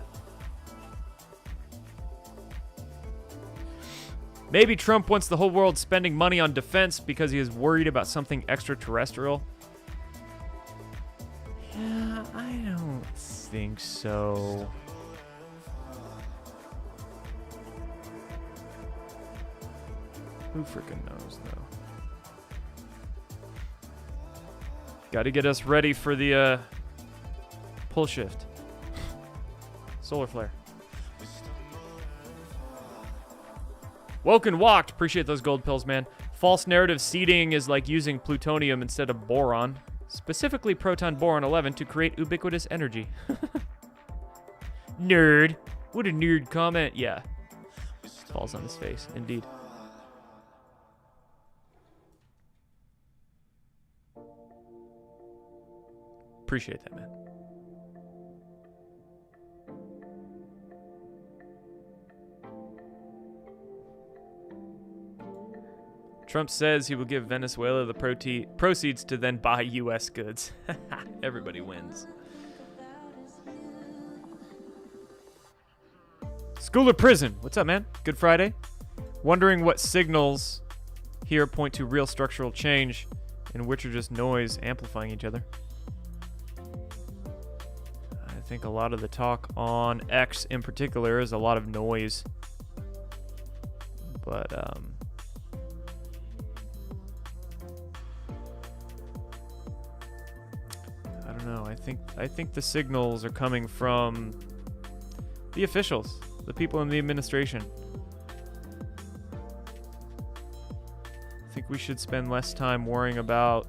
Maybe Trump wants the whole world spending money on defense because he is worried about something extraterrestrial. Yeah, I don't think so. Who freaking knows, though? Got to get us ready for the pull shift. Solar flare. Woke and walked. Appreciate those gold pills, man. False narrative seeding is like using plutonium instead of boron. Specifically proton boron 11 to create ubiquitous energy. Nerd. What a nerd comment. Yeah. Falls on his face, indeed. Appreciate that, man. Trump says he will give Venezuela the proceeds to then buy U.S. goods. Everybody wins. School or prison? What's up, man? Good Friday. Wondering what signals here point to real structural change and which are just noise amplifying each other. I think a lot of the talk on X in particular is a lot of noise. But, I don't know. I think the signals are coming from the officials, the people in the administration. I think we should spend less time worrying about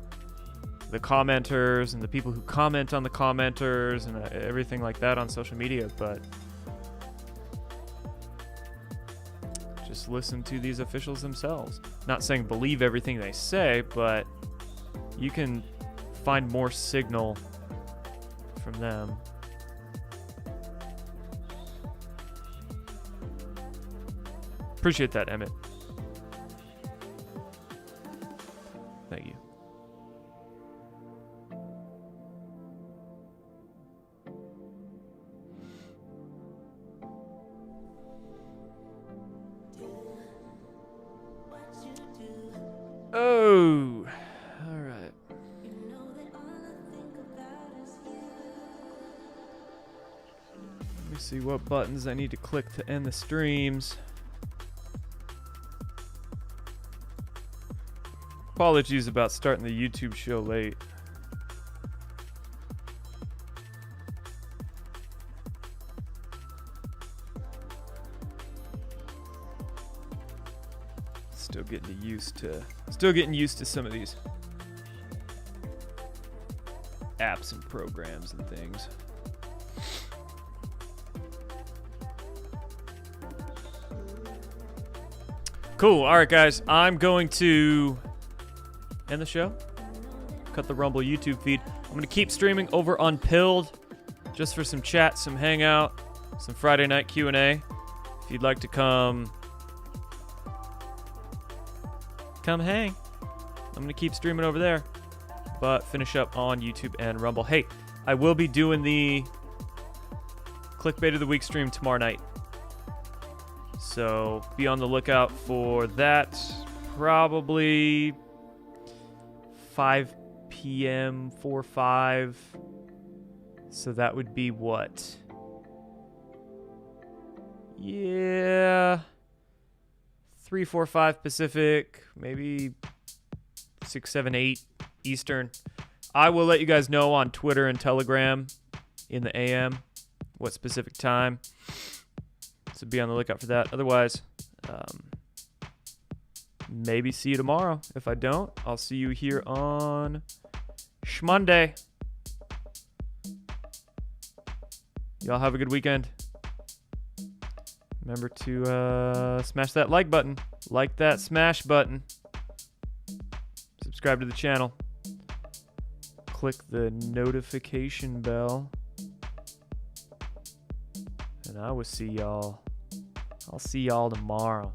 the commenters and the people who comment on the commenters and everything like that on social media, but just listen to these officials themselves. Not saying believe everything they say, but you can find more signal from them. Appreciate that, Emmett. Thank you. Oh, all right. Let me see what buttons I need to click to end the streams. Apologies about starting the YouTube show late. Still getting used to some of these apps and programs and things. Cool. All right, guys. I'm going to end the show. Cut the Rumble YouTube feed. I'm going to keep streaming over on Pilled just for some chat, some hangout, some Friday night Q&A. If you'd like to come hang. I'm going to keep streaming over there, but finish up on YouTube and Rumble. Hey, I will be doing the Clickbait of the Week stream tomorrow night. So be on the lookout for that. Probably 5 p.m., 4 or 5. So that would be what? Yeah. 3, 4, 5 Pacific, maybe 6, 7, 8 Eastern. I will let you guys know on Twitter and Telegram in the AM what specific time. So be on the lookout for that. Otherwise, maybe see you tomorrow. If I don't, I'll see you here on Shmonday. Y'all have a good weekend. Remember to smash that like button. Like that smash button. Subscribe to the channel. Click the notification bell. And I will see y'all. I'll see y'all tomorrow.